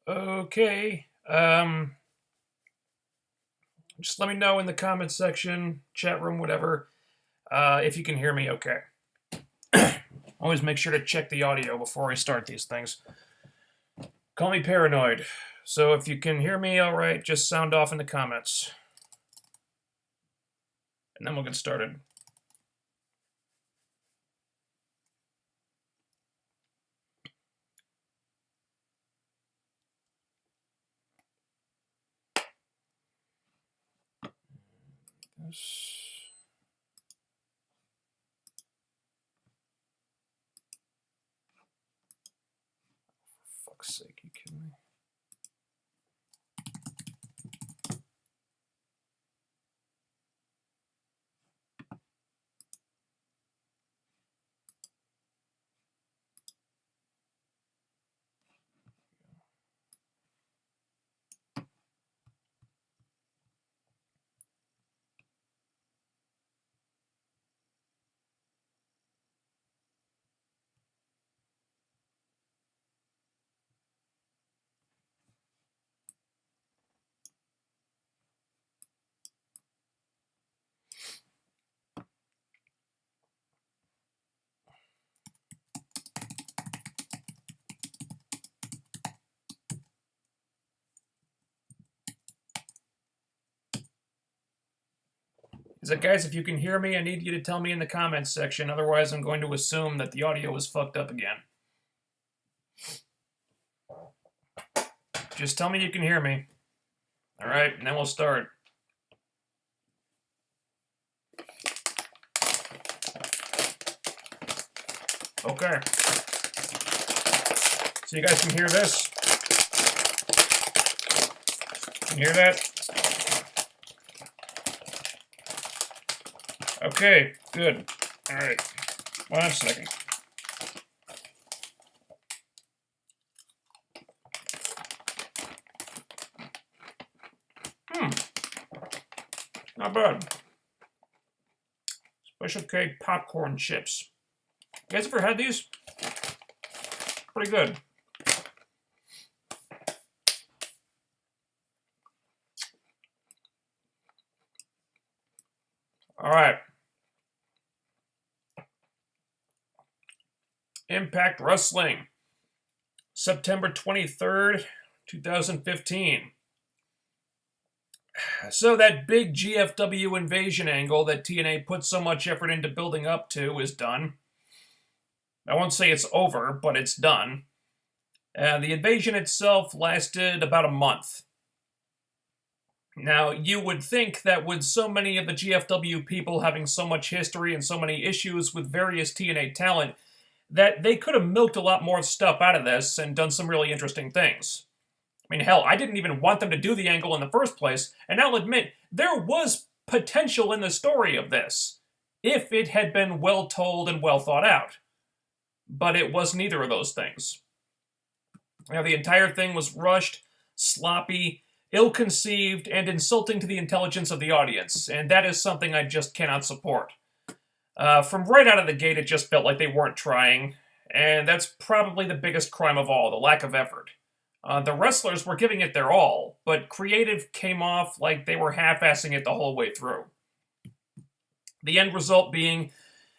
Okay. Just let me know in the comments section, chat room, whatever, if you can hear me okay. Always make sure to check the audio before I start these things. Call me paranoid. So if you can hear me all right, just sound off in the comments. And then we'll get started. This. For fuck's sake, you kidding me? Is that, guys, if you can hear me, I need you to tell me in the comments section. Otherwise, I'm going to assume that the audio is fucked up again. Just tell me you can hear me. All right, and then we'll start. Okay. So you guys can hear this? Can you hear that? Okay, good. All right. 1 second. Not bad. Special K popcorn chips. You guys ever had these? Pretty good. All right. Impact Wrestling. September 23rd, 2015. So that big GFW invasion angle that TNA put so much effort into building up to is done. I won't say it's over, but it's done. The invasion itself lasted about a month. Now, you would think that with so many of the GFW people having so much history and so many issues with various TNA talent, that they could have milked a lot more stuff out of this and done some really interesting things. I mean, hell, I didn't even want them to do the angle in the first place, and I'll admit, there was potential in the story of this, if it had been well told and well thought out. But it was neither of those things. Now, the entire thing was rushed, sloppy, ill-conceived, and insulting to the intelligence of the audience, and that is something I just cannot support. From right out of the gate, it just felt like they weren't trying, and that's probably the biggest crime of all, the lack of effort. The wrestlers were giving it their all, but creative came off like they were half-assing it the whole way through. The end result being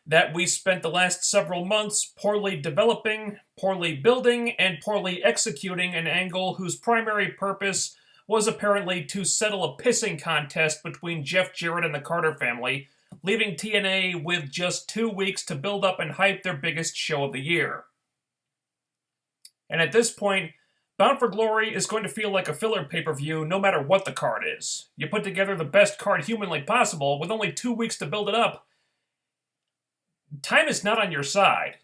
that we spent the last several months poorly developing, poorly building, and poorly executing an angle whose primary purpose was apparently to settle a pissing contest between Jeff Jarrett and the Carter family, leaving TNA with just 2 weeks to build up and hype their biggest show of the year. And at this point, Bound for Glory is going to feel like a filler pay-per-view no matter what the card is. You put together the best card humanly possible with only 2 weeks to build it up. Time is not on your side.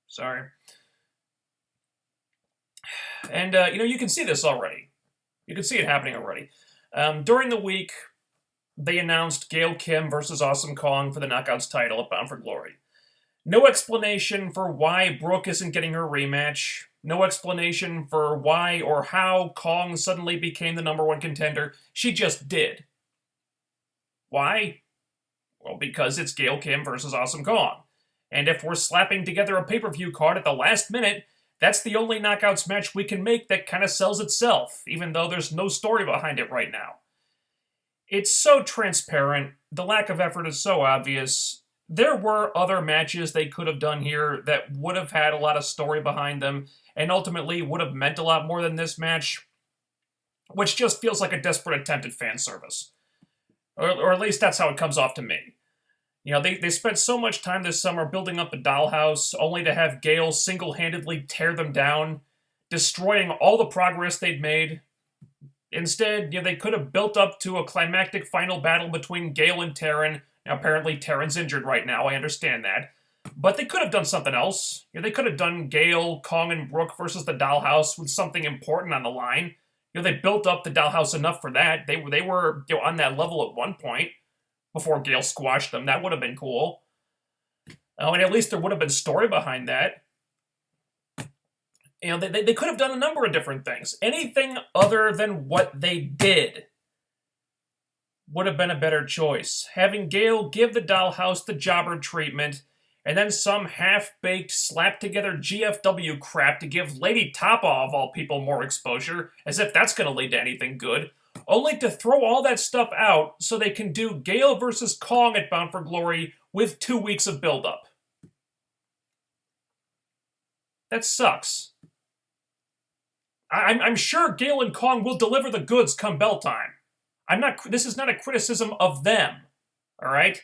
Sorry. And, you can see this already. You can see it happening already. During the week, they announced Gail Kim versus Awesome Kong for the Knockouts title at Bound for Glory. No explanation for why Brooke isn't getting her rematch. No explanation for why or how Kong suddenly became the #1 contender. She just did. Why? Well, because it's Gail Kim versus Awesome Kong. And if we're slapping together a pay-per-view card at the last minute, that's the only Knockouts match we can make that kind of sells itself, even though there's no story behind it right now. It's so transparent, the lack of effort is so obvious. There were other matches they could have done here that would have had a lot of story behind them, and ultimately would have meant a lot more than this match, which just feels like a desperate attempt at fan service. Or at least that's how it comes off to me. You know, they spent so much time this summer building up the dollhouse, only to have Gail single-handedly tear them down, destroying all the progress they'd made. Instead, they could have built up to a climactic final battle between Gail and Taryn. Now, apparently Taryn's injured right now, I understand that. But they could have done something else. They could have done Gail, Kong, and Brooke versus the dollhouse with something important on the line. They built up the dollhouse enough for that. They were on that level at one point before Gail squashed them. That would have been cool. And at least there would have been story behind that. They could have done a number of different things. Anything other than what they did would have been a better choice. Having Gail give the dollhouse the jobber treatment, and then some half-baked, slapped-together GFW crap to give Lady Toppaw, of all people, more exposure, as if that's going to lead to anything good, only to throw all that stuff out so they can do Gail versus Kong at Bound for Glory with 2 weeks of build-up. That sucks. I'm sure Gail and Kong will deliver the goods come bell time. This is not a criticism of them, all right?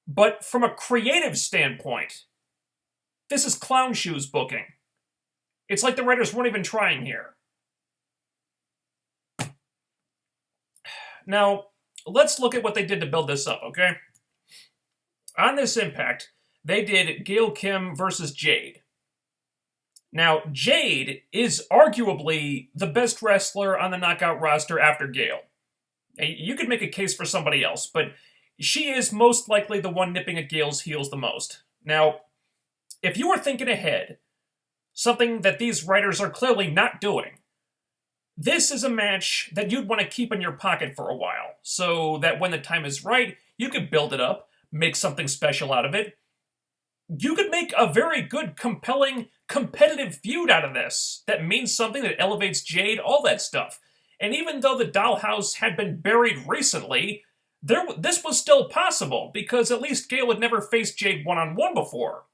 But from a creative standpoint, this is clown shoes booking. It's like the writers weren't even trying here. Now, let's look at what they did to build this up, okay? On this Impact, they did Gail Kim versus Jade. Now, Jade is arguably the best wrestler on the Knockout roster after Gail. You could make a case for somebody else, but she is most likely the one nipping at Gail's heels the most. Now, if you were thinking ahead, something that these writers are clearly not doing, this is a match that you'd want to keep in your pocket for a while, so that when the time is right, you could build it up, make something special out of it. You could make a very good, compelling, competitive feud out of this that means something, that elevates Jade, all that stuff. And even though the dollhouse had been buried recently, this was still possible, because at least Gail had never faced Jade one-on-one before.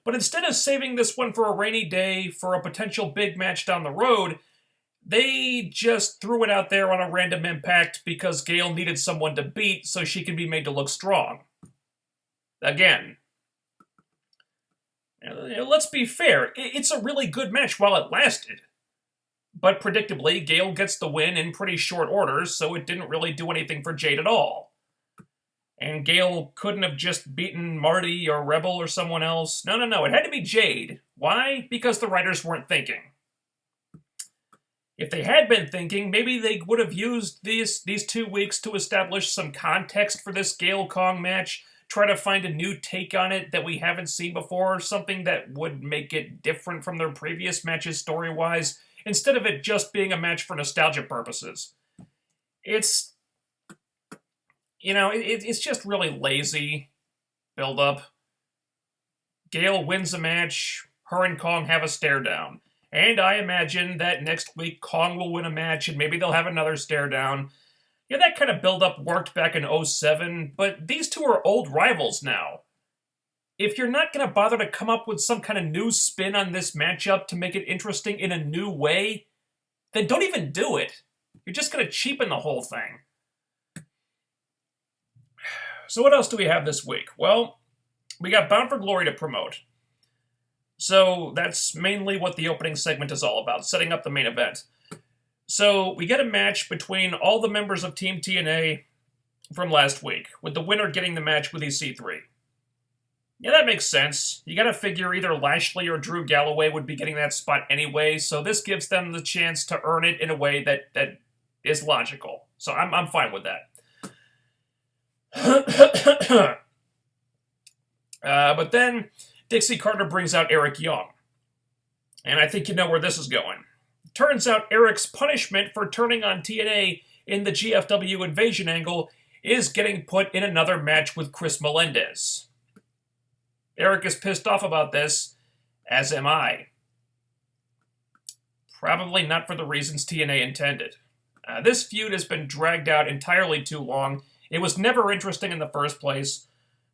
But instead of saving this one for a rainy day, for a potential big match down the road, they just threw it out there on a random Impact because Gail needed someone to beat so she can be made to look strong. Again, let's be fair, it's a really good match while it lasted. But predictably, Gail gets the win in pretty short order, so it didn't really do anything for Jade at all. And Gail couldn't have just beaten Marty or Rebel or someone else. No, it had to be Jade. Why? Because the writers weren't thinking. If they had been thinking, maybe they would have used these 2 weeks to establish some context for this Gail Kong match, try to find a new take on it that we haven't seen before, something that would make it different from their previous matches story-wise, instead of it just being a match for nostalgia purposes. It's just really lazy build-up. Gail wins a match, her and Kong have a stare-down. And I imagine that next week Kong will win a match, and maybe they'll have another stare-down. Yeah, that kind of build-up worked back in 2007, but these two are old rivals now. If you're not going to bother to come up with some kind of new spin on this matchup to make it interesting in a new way, then don't even do it. You're just going to cheapen the whole thing. So what else do we have this week? Well, we got Bound for Glory to promote. So that's mainly what the opening segment is all about, setting up the main event. So we get a match between all the members of Team TNA from last week, with the winner getting the match with EC3. Yeah, that makes sense. You gotta figure either Lashley or Drew Galloway would be getting that spot anyway, so this gives them the chance to earn it in a way that is logical. So I'm fine with that. But then Dixie Carter brings out Eric Young. And I think you know where this is going. Turns out Eric's punishment for turning on TNA in the GFW invasion angle is getting put in another match with Chris Melendez. Eric is pissed off about this, as am I. Probably not for the reasons TNA intended. This feud has been dragged out entirely too long. It was never interesting in the first place,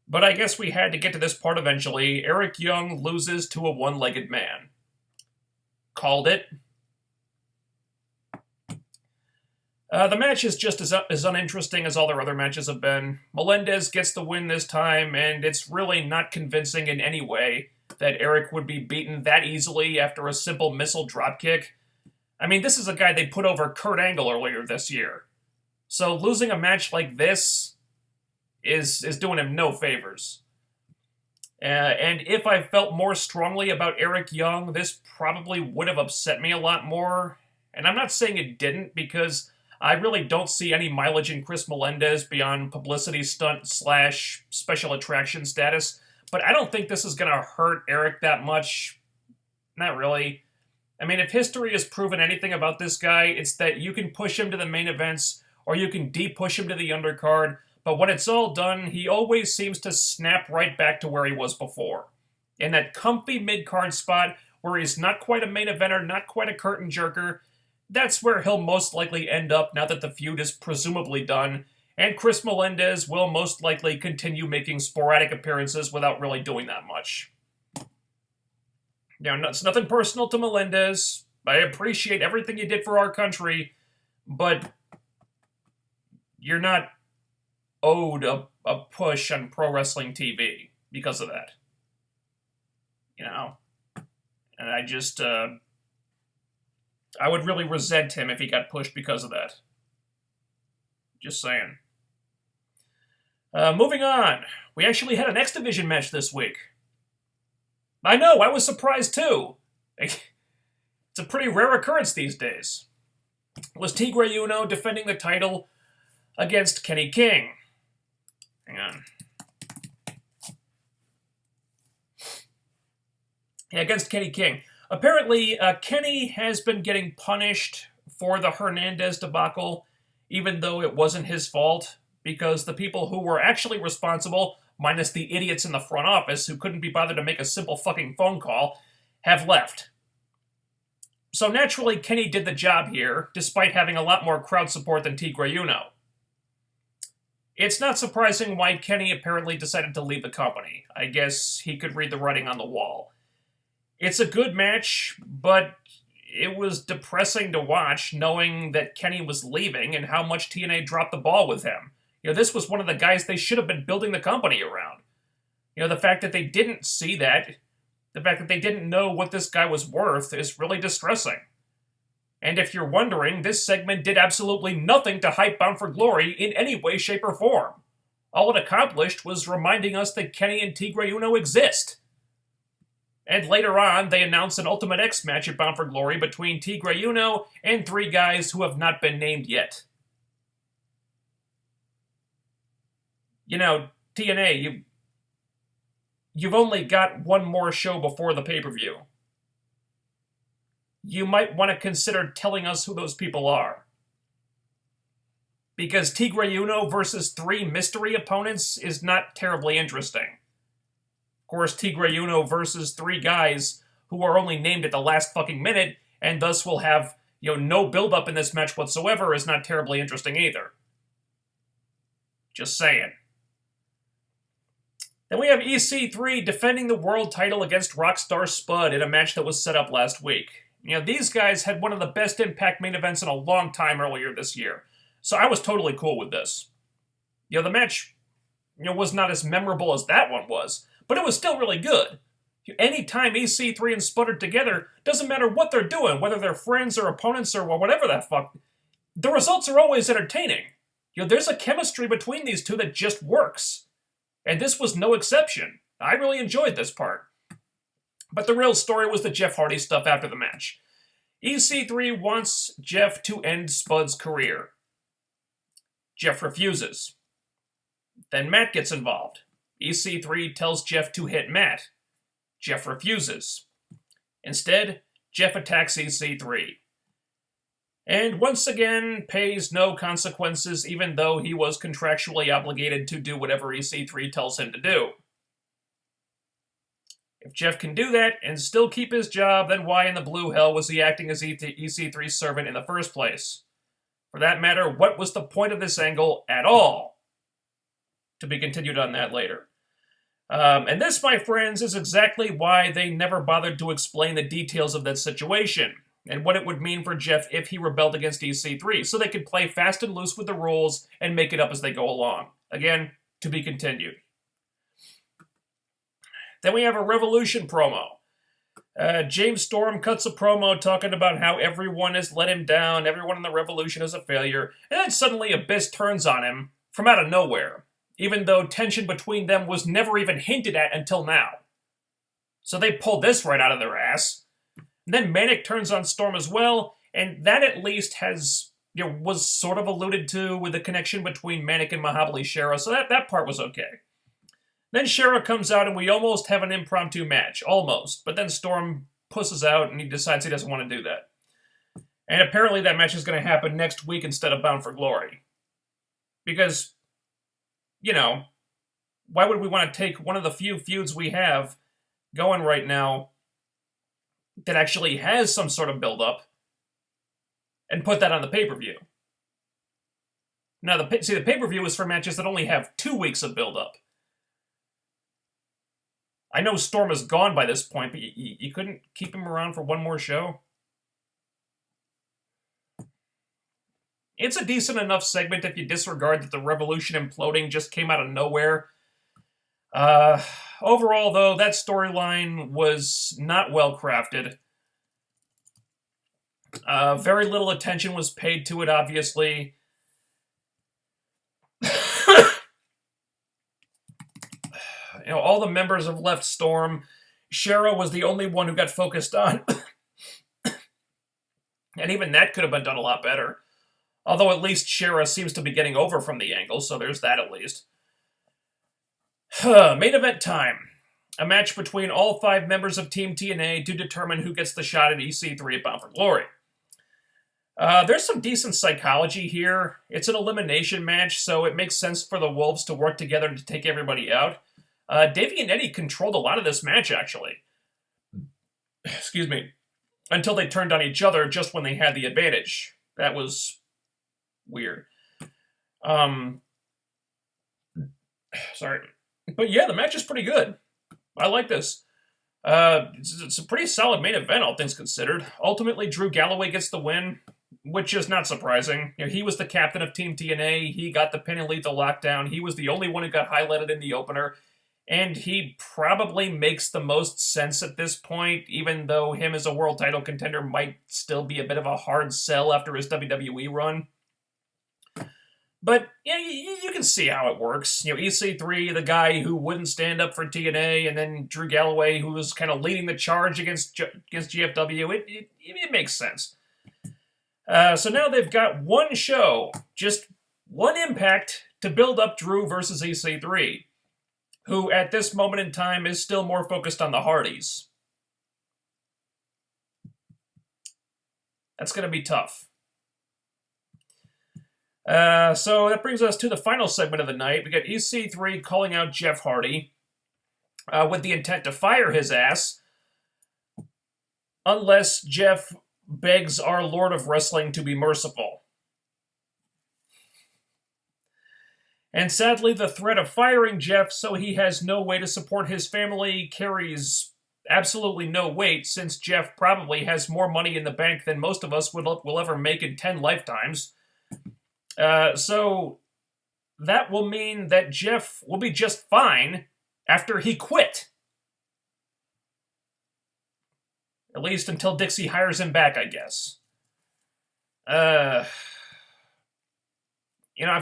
but I guess we had to get to this part eventually. Eric Young loses to a one-legged man. Called it. The match is just as uninteresting as all their other matches have been. Melendez gets the win this time, and it's really not convincing in any way that Eric would be beaten that easily after a simple missile dropkick. I mean, this is a guy they put over Kurt Angle earlier this year. So losing a match like this is doing him no favors. And if I felt more strongly about Eric Young, this probably would have upset me a lot more. And I'm not saying it didn't, because I really don't see any mileage in Chris Melendez beyond publicity stunt / special attraction status. But I don't think this is going to hurt Eric that much. Not really. I mean, if history has proven anything about this guy, it's that you can push him to the main events, or you can de-push him to the undercard, but when it's all done, he always seems to snap right back to where he was before. In that comfy mid-card spot, where he's not quite a main eventer, not quite a curtain jerker, that's where he'll most likely end up now that the feud is presumably done, and Chris Melendez will most likely continue making sporadic appearances without really doing that much. Now, it's nothing personal to Melendez. I appreciate everything you did for our country, but you're not owed a push on Pro Wrestling TV because of that. You know? And I just, I would really resent him if he got pushed because of that. Just saying. Moving on. We actually had an X Division match this week. I know, I was surprised too. It's a pretty rare occurrence these days. It was Tigre Uno defending the title against Kenny King. Hang on. Yeah, against Kenny King. Apparently, Kenny has been getting punished for the Hernandez debacle, even though it wasn't his fault, because the people who were actually responsible, minus the idiots in the front office who couldn't be bothered to make a simple fucking phone call, have left. So naturally, Kenny did the job here, despite having a lot more crowd support than Tigre Uno. It's not surprising why Kenny apparently decided to leave the company. I guess he could read the writing on the wall. It's a good match, but it was depressing to watch knowing that Kenny was leaving and how much TNA dropped the ball with him. You know, this was one of the guys they should have been building the company around. You know, the fact that they didn't see that, the fact that they didn't know what this guy was worth is really distressing. And if you're wondering, this segment did absolutely nothing to hype Bound for Glory in any way, shape, or form. All it accomplished was reminding us that Kenny and Tigre Uno exist. And later on, they announced an Ultimate X match at Bound for Glory between Tigre Uno and 3 guys who have not been named yet. You know, TNA, you've only got one more show before the pay-per-view. You might want to consider telling us who those people are. Because Tigre Uno versus 3 mystery opponents is not terribly interesting. Of course, Tigre Uno versus 3 guys who are only named at the last fucking minute, and thus will have, no build-up in this match whatsoever, is not terribly interesting either. Just saying. Then we have EC3 defending the world title against Rockstar Spud in a match that was set up last week. These guys had one of the best Impact main events in a long time earlier this year, so I was totally cool with this. The match, was not as memorable as that one was, but it was still really good. Anytime EC3 and Spud are together, doesn't matter what they're doing, whether they're friends or opponents or whatever that fuck, the results are always entertaining. There's a chemistry between these two that just works. And this was no exception. I really enjoyed this part. But the real story was the Jeff Hardy stuff after the match. EC3 wants Jeff to end Spud's career. Jeff refuses. Then Matt gets involved. EC3 tells Jeff to hit Matt. Jeff refuses. Instead, Jeff attacks EC3. And once again, pays no consequences, even though he was contractually obligated to do whatever EC3 tells him to do. If Jeff can do that and still keep his job, then why in the blue hell was he acting as EC3's servant in the first place? For that matter, what was the point of this angle at all? To be continued on that later. And this, my friends, is exactly why they never bothered to explain the details of that situation and what it would mean for Jeff if he rebelled against EC3, so they could play fast and loose with the rules and make it up as they go along. Again, to be continued. Then we have a Revolution promo. James Storm cuts a promo talking about how everyone has let him down, everyone in the Revolution is a failure, and then suddenly Abyss turns on him from out of nowhere, even though tension between them was never even hinted at until now. So they pulled this right out of their ass. And then Manik turns on Storm as well, and that at least was sort of alluded to with the connection between Manik and Mahabali Shera, so that part was okay. Then Shera comes out and we almost have an impromptu match. Almost. But then Storm pusses out and he decides he doesn't want to do that. And apparently that match is going to happen next week instead of Bound for Glory. Because, why would we want to take one of the few feuds we have going right now that actually has some sort of build-up and put that on the pay-per-view? Now, the pay-per-view is for matches that only have 2 weeks of build-up. I know Storm is gone by this point, but you couldn't keep him around for one more show? It's a decent enough segment if you disregard that the Revolution imploding just came out of nowhere. Overall, though, that storyline was not well crafted. Very little attention was paid to it, obviously. All the members have left Storm. Shera was the only one who got focused on. And even that could have been done a lot better. Although at least Shera seems to be getting over from the angle, so there's that at least. Main event time. A match between all 5 members of Team TNA to determine who gets the shot at EC3 at Bound for Glory. There's some decent psychology here. It's an elimination match, so it makes sense for the Wolves to work together to take everybody out. Davey and Eddie controlled a lot of this match, actually. Excuse me. Until they turned on each other just when they had the advantage. That was weird. Sorry. But yeah, the match is pretty good. I like this. It's a pretty solid main event, all things considered. Ultimately, Drew Galloway gets the win, which is not surprising. He was the captain of Team TNA. He got the pin and lethal lockdown. He was the only one who got highlighted in the opener. And he probably makes the most sense at this point, even though him as a world title contender might still be a bit of a hard sell after his WWE run. But yeah, you can see how it works. EC3, the guy who wouldn't stand up for TNA, and then Drew Galloway, who was kind of leading the charge against GFW. It makes sense. So now they've got one show, just one Impact, to build up Drew versus EC3, who at this moment in time is still more focused on the Hardys. That's going to be tough. So that brings us to the final segment of the night. We got EC3 calling out Jeff Hardy with the intent to fire his ass unless Jeff begs our Lord of Wrestling to be merciful. And sadly, the threat of firing Jeff so he has no way to support his family carries absolutely no weight, since Jeff probably has more money in the bank than most of us will ever make in 10 lifetimes. So that will mean that Jeff will be just fine after he quit. At least until Dixie hires him back, I guess. I've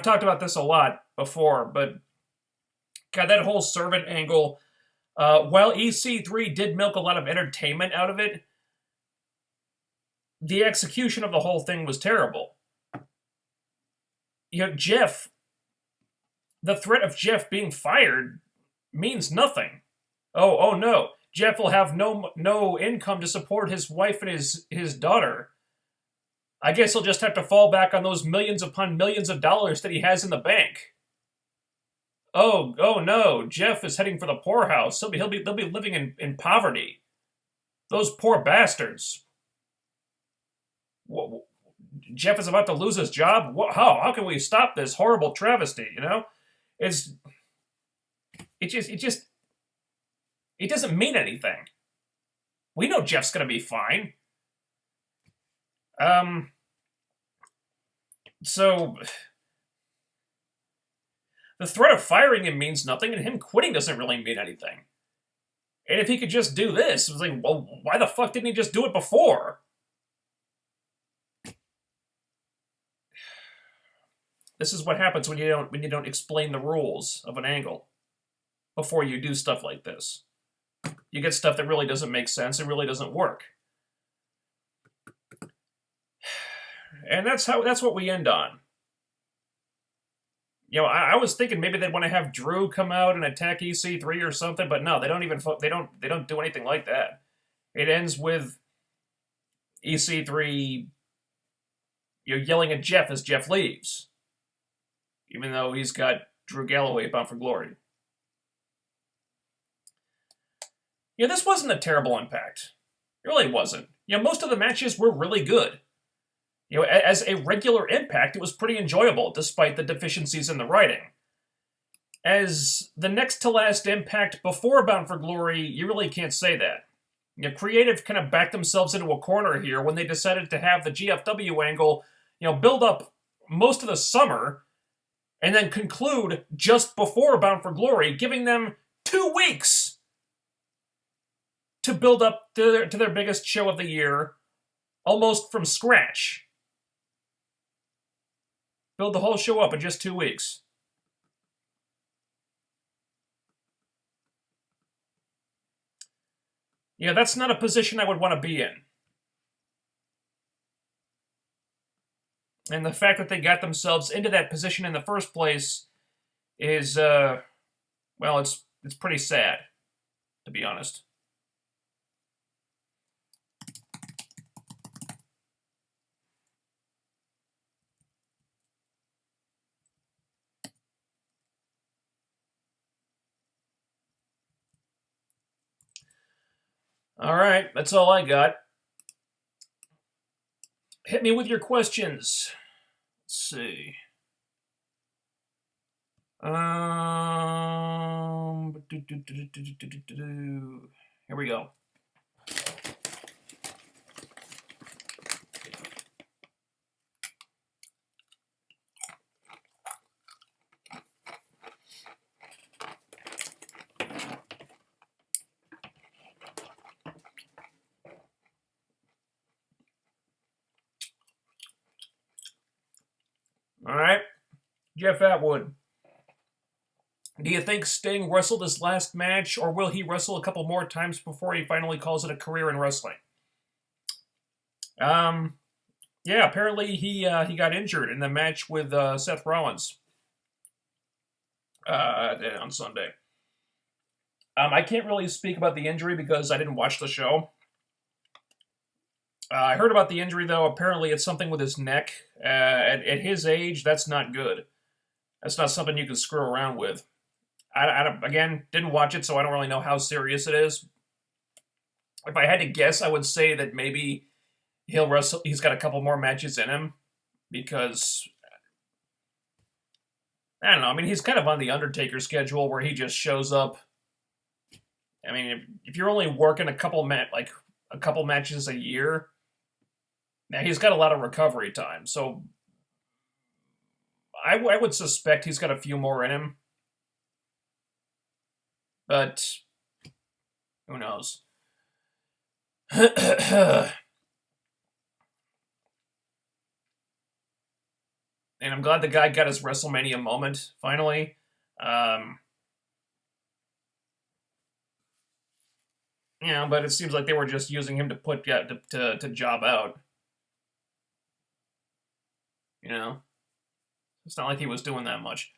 talked about this a lot before, but God, that whole servant angle, while EC3 did milk a lot of entertainment out of it, the execution of the whole thing was terrible. Jeff, the threat of Jeff being fired means nothing. Oh no. Jeff will have no income to support his wife and his daughter. I guess he'll just have to fall back on those millions upon millions of dollars that he has in the bank. Oh no, Jeff is heading for the poorhouse. They'll be living in poverty. Those poor bastards. Jeff is about to lose his job. How can we stop this horrible travesty? You know, it doesn't mean anything. We know Jeff's gonna be fine. So the threat of firing him means nothing, and him quitting doesn't really mean anything. And if he could just do this, it was like, well, why the fuck didn't he just do it before? This is what happens when you don't explain the rules of an angle before you do stuff like this. You get stuff that really doesn't make sense and really doesn't work. And that's what we end on. You know, I was thinking maybe they'd want to have Drew come out and attack EC3 or something, but no, they don't do anything like that. It ends with EC3, you know, yelling at Jeff as Jeff leaves, even though he's got Drew Galloway Bound for Glory. You know, this wasn't a terrible Impact. It really wasn't. You know, most of the matches were really good. You know, as a regular Impact, it was pretty enjoyable, despite the deficiencies in the writing. As the next to last Impact before Bound for Glory, you really can't say that. You know, Creative kind of backed themselves into a corner here when they decided to have the GFW angle, you know, build up most of the summer, and then conclude just before Bound for Glory, giving them 2 weeks to build up to their biggest show of the year, almost from scratch. Build the whole show up in just 2 weeks. Yeah, that's not a position I would want to be in. And the fact that they got themselves into that position in the first place is, well, it's pretty sad, to be honest. All right, that's all I got. Hit me with your questions. Let's see. Here we go. All right, Jeff Atwood. Do you think Sting wrestled his last match, or will he wrestle a couple more times before he finally calls it a career in wrestling? Yeah, apparently he got injured in the match with Seth Rollins on Sunday. I can't really speak about the injury because I didn't watch the show. I heard about the injury, though. Apparently it's something with his neck. At his age, that's not good. That's not something you can screw around with. Again, didn't watch it, so I don't really know how serious it is. If I had to guess, I would say that maybe he'll wrestle. He's got a couple more matches in him because I don't know. I mean, he's kind of on the Undertaker schedule where he just shows up. I mean, if you're only working a couple matches a year, now he's got a lot of recovery time. So I would suspect he's got a few more in him. But who knows? And I'm glad the guy got his WrestleMania moment, finally. But it seems like they were just using him to put to job out. You know? It's not like he was doing that much.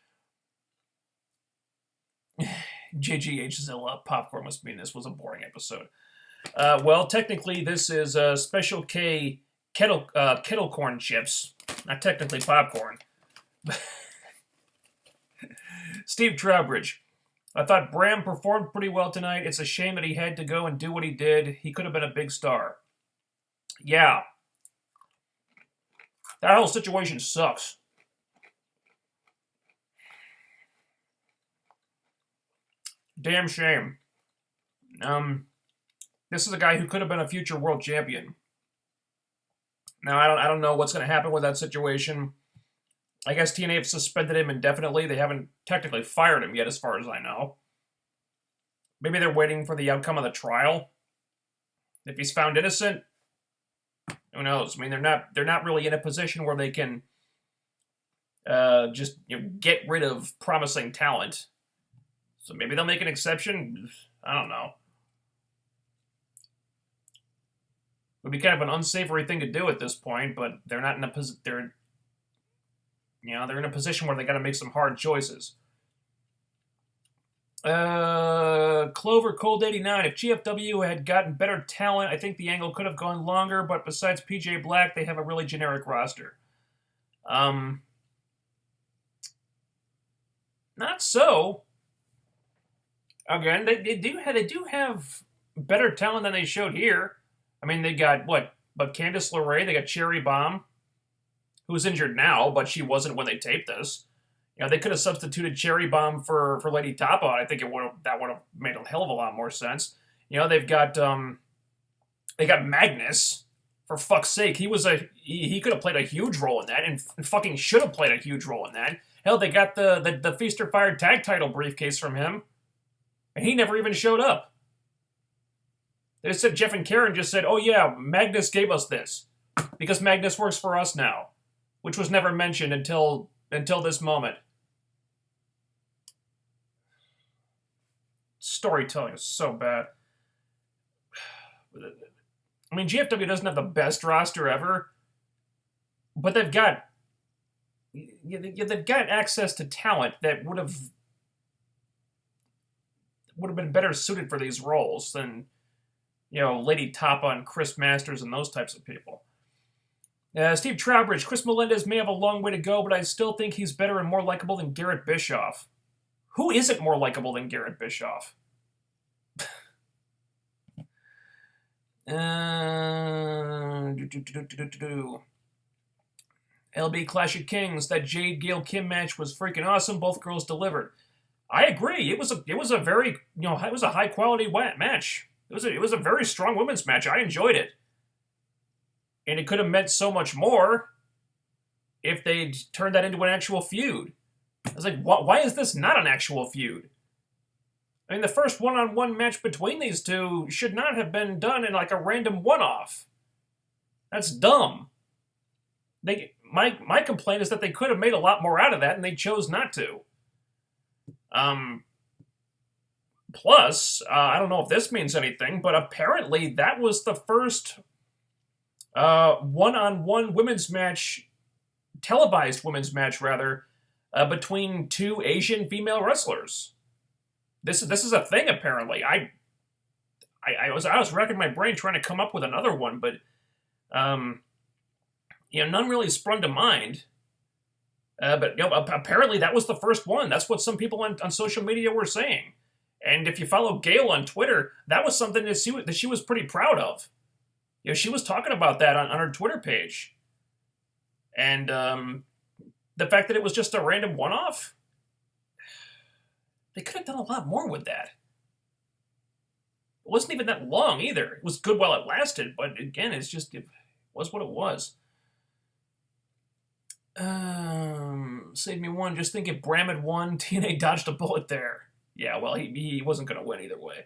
JGH Zilla Popcorn must mean this was a boring episode. Well, technically, this is Special K kettle corn chips. Not technically popcorn. Steve Trowbridge. I thought Bram performed pretty well tonight. It's a shame that he had to go and do what he did. He could have been a big star. Yeah. That whole situation sucks. Damn shame. This is a guy who could have been a future world champion. Now, I don't know what's going to happen with that situation. I guess TNA have suspended him indefinitely. They haven't technically fired him yet, as far as I know. Maybe they're waiting for the outcome of the trial. If he's found innocent, who knows? I mean, they're not really in a position where they can just get rid of promising talent. So maybe they'll make an exception. I don't know. It would be kind of an unsavory thing to do at this point, but they're not in a position. They're in a position where they got to make some hard choices. Clover Cold 89. If GFW had gotten better talent, I think the angle could have gone longer. But besides PJ Black, they have a really generic roster. Not so. Again, they do have better talent than they showed here. I mean, they got But Candice LeRae, they got Cherry Bomb, who's injured now, but she wasn't when they taped this. They could have substituted Cherry Bomb for Lady Tapa. I think that would have made a hell of a lot more sense. They've got they got Magnus. For fuck's sake, he could have played a huge role in that, and fucking should have played a huge role in that. Hell, they got the Feast or Fire tag title briefcase from him, and he never even showed up. They just said Jeff and Karen just said, "Oh yeah, Magnus gave us this because Magnus works for us now," which was never mentioned until this moment. Storytelling is so bad. I mean, GFW doesn't have the best roster ever, but they've got access to talent that would have been better suited for these roles than Lady Tapa and Chris Masters and those types of people. Steve Trowbridge. Chris Melendez may have a long way to go, but I still think he's better and more likable than Garrett Bischoff. Who isn't more likable than Garrett Bischoff? LB Clash of Kings. That Jade Gail Kim match was freaking awesome. Both girls delivered. I agree. It was a very it was a high quality match. It was a very strong women's match. I enjoyed it. And it could have meant so much more if they'd turned that into an actual feud. I was like, why is this not an actual feud? I mean, the first one-on-one match between these two should not have been done in like a random one-off. That's dumb. My complaint is that they could have made a lot more out of that, and they chose not to. Plus, I don't know if this means anything, but apparently that was the first one-on-one women's match, televised women's match rather, between two Asian female wrestlers. This is a thing apparently. I was racking my brain trying to come up with another one, but none really sprung to mind. But apparently that was the first one. That's what some people on social media were saying. And if you follow Gail on Twitter, that was something that she was pretty proud of. She was talking about that on her Twitter page. And the fact that it was just a random one-off, they could have done a lot more with that. It wasn't even that long either. It was good while it lasted, but again, it was what it was. Save me one. Just think if Bram had won, TNA dodged a bullet there. Yeah, well, he wasn't going to win either way.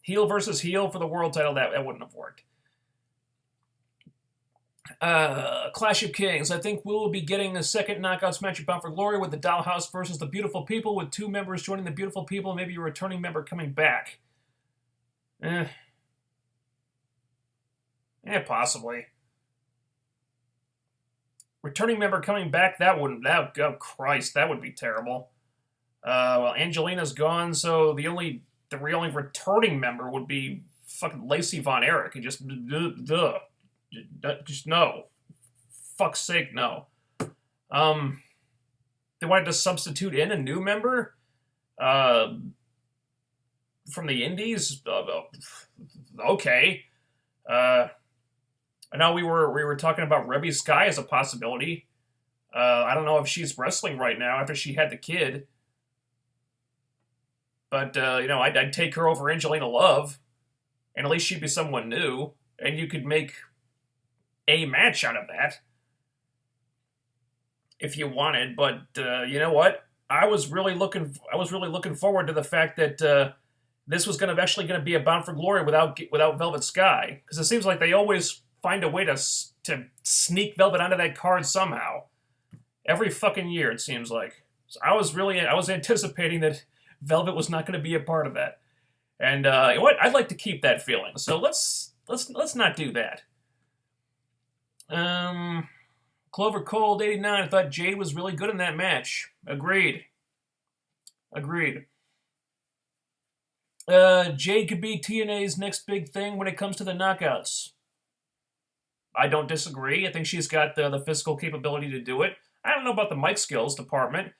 Heel versus heel for the world title, that wouldn't have worked. Clash of Kings. I think we'll be getting a second Knockouts match at Bound for Glory with the Dollhouse versus the Beautiful People, with two members joining the Beautiful People and maybe a returning member coming back. Possibly. Returning member coming back, oh Christ, that would be terrible. Well, Angelina's gone, so the only returning member would be fucking Lacey Von Erich. And just, duh. Just no. Fuck's sake, no. They wanted to substitute in a new member uh, from the Indies. Okay. Uh, I know we were talking about Rebby Sky as a possibility. I don't know if she's wrestling right now after she had the kid, but I'd take her over Angelina Love, and at least she'd be someone new, and you could make a match out of that if you wanted. But you know what? I was really looking forward to the fact that this was actually going to be a Bound for Glory without Velvet Sky, because it seems like they always find a way to sneak Velvet onto that card somehow. Every fucking year, it seems like. So I was anticipating that Velvet was not going to be a part of that, and you know what? I'd like to keep that feeling. So let's not do that. Clover Cold 89. I thought Jade was really good in that match. Agreed. Jade could be TNA's next big thing when it comes to the knockouts. I don't disagree. I think she's got the physical capability to do it. I don't know about the mic skills department.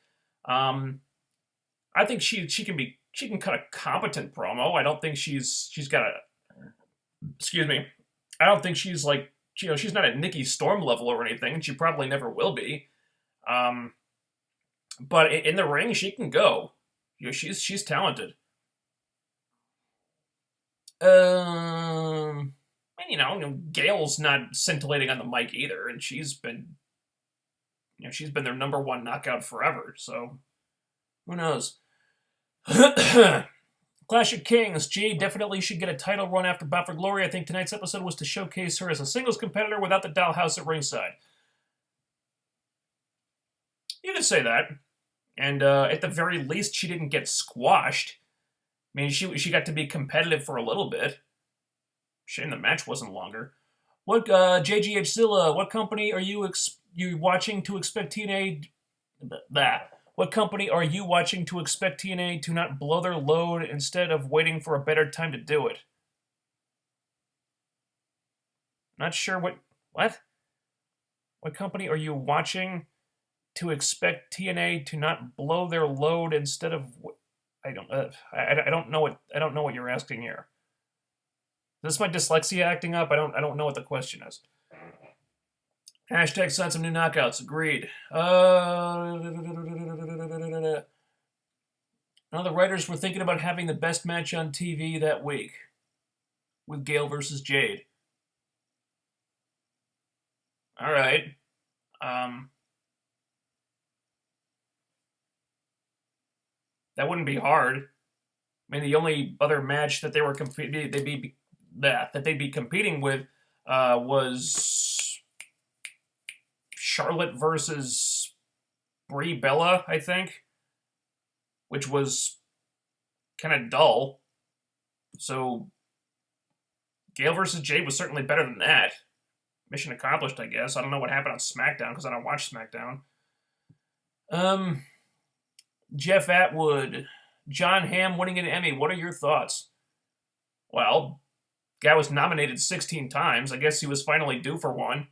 I think she can cut a competent promo. I don't think she's got a. Excuse me. I don't think she's like, she's not at Nikki Storm level or anything, and she probably never will be. But in the ring, she can go. She's talented. And Gail's not scintillating on the mic either, and she's been their number one knockout forever. So who knows? Clash of Kings. Jade definitely should get a title run after Bound for Glory. I think tonight's episode was to showcase her as a singles competitor without the dollhouse at ringside. You could say that. And at the very least, she didn't get squashed. I mean, she got to be competitive for a little bit. Shame the match wasn't longer. What JGH Zilla? What company are you watching to expect TNA? What company are you watching to expect TNA to not blow their load instead of waiting for a better time to do it? Not sure what? What company are you watching to expect TNA to not blow their load instead of? I don't know what you're asking here. Is this my dyslexia acting up? I don't know what the question is. Hashtag sign some new knockouts. Agreed. Now the writers were thinking about having the best match on TV that week with Gail versus Jade. All right. That wouldn't be hard. I mean, the only other match that they'd be competing with was Charlotte versus Brie Bella, I think, which was kind of dull. So Gail versus Jade was certainly better than that. Mission accomplished, I guess. I don't know what happened on SmackDown because I don't watch SmackDown. Jeff Atwood, John Hamm winning an Emmy. What are your thoughts? Well, guy was nominated 16 times. I guess he was finally due for one.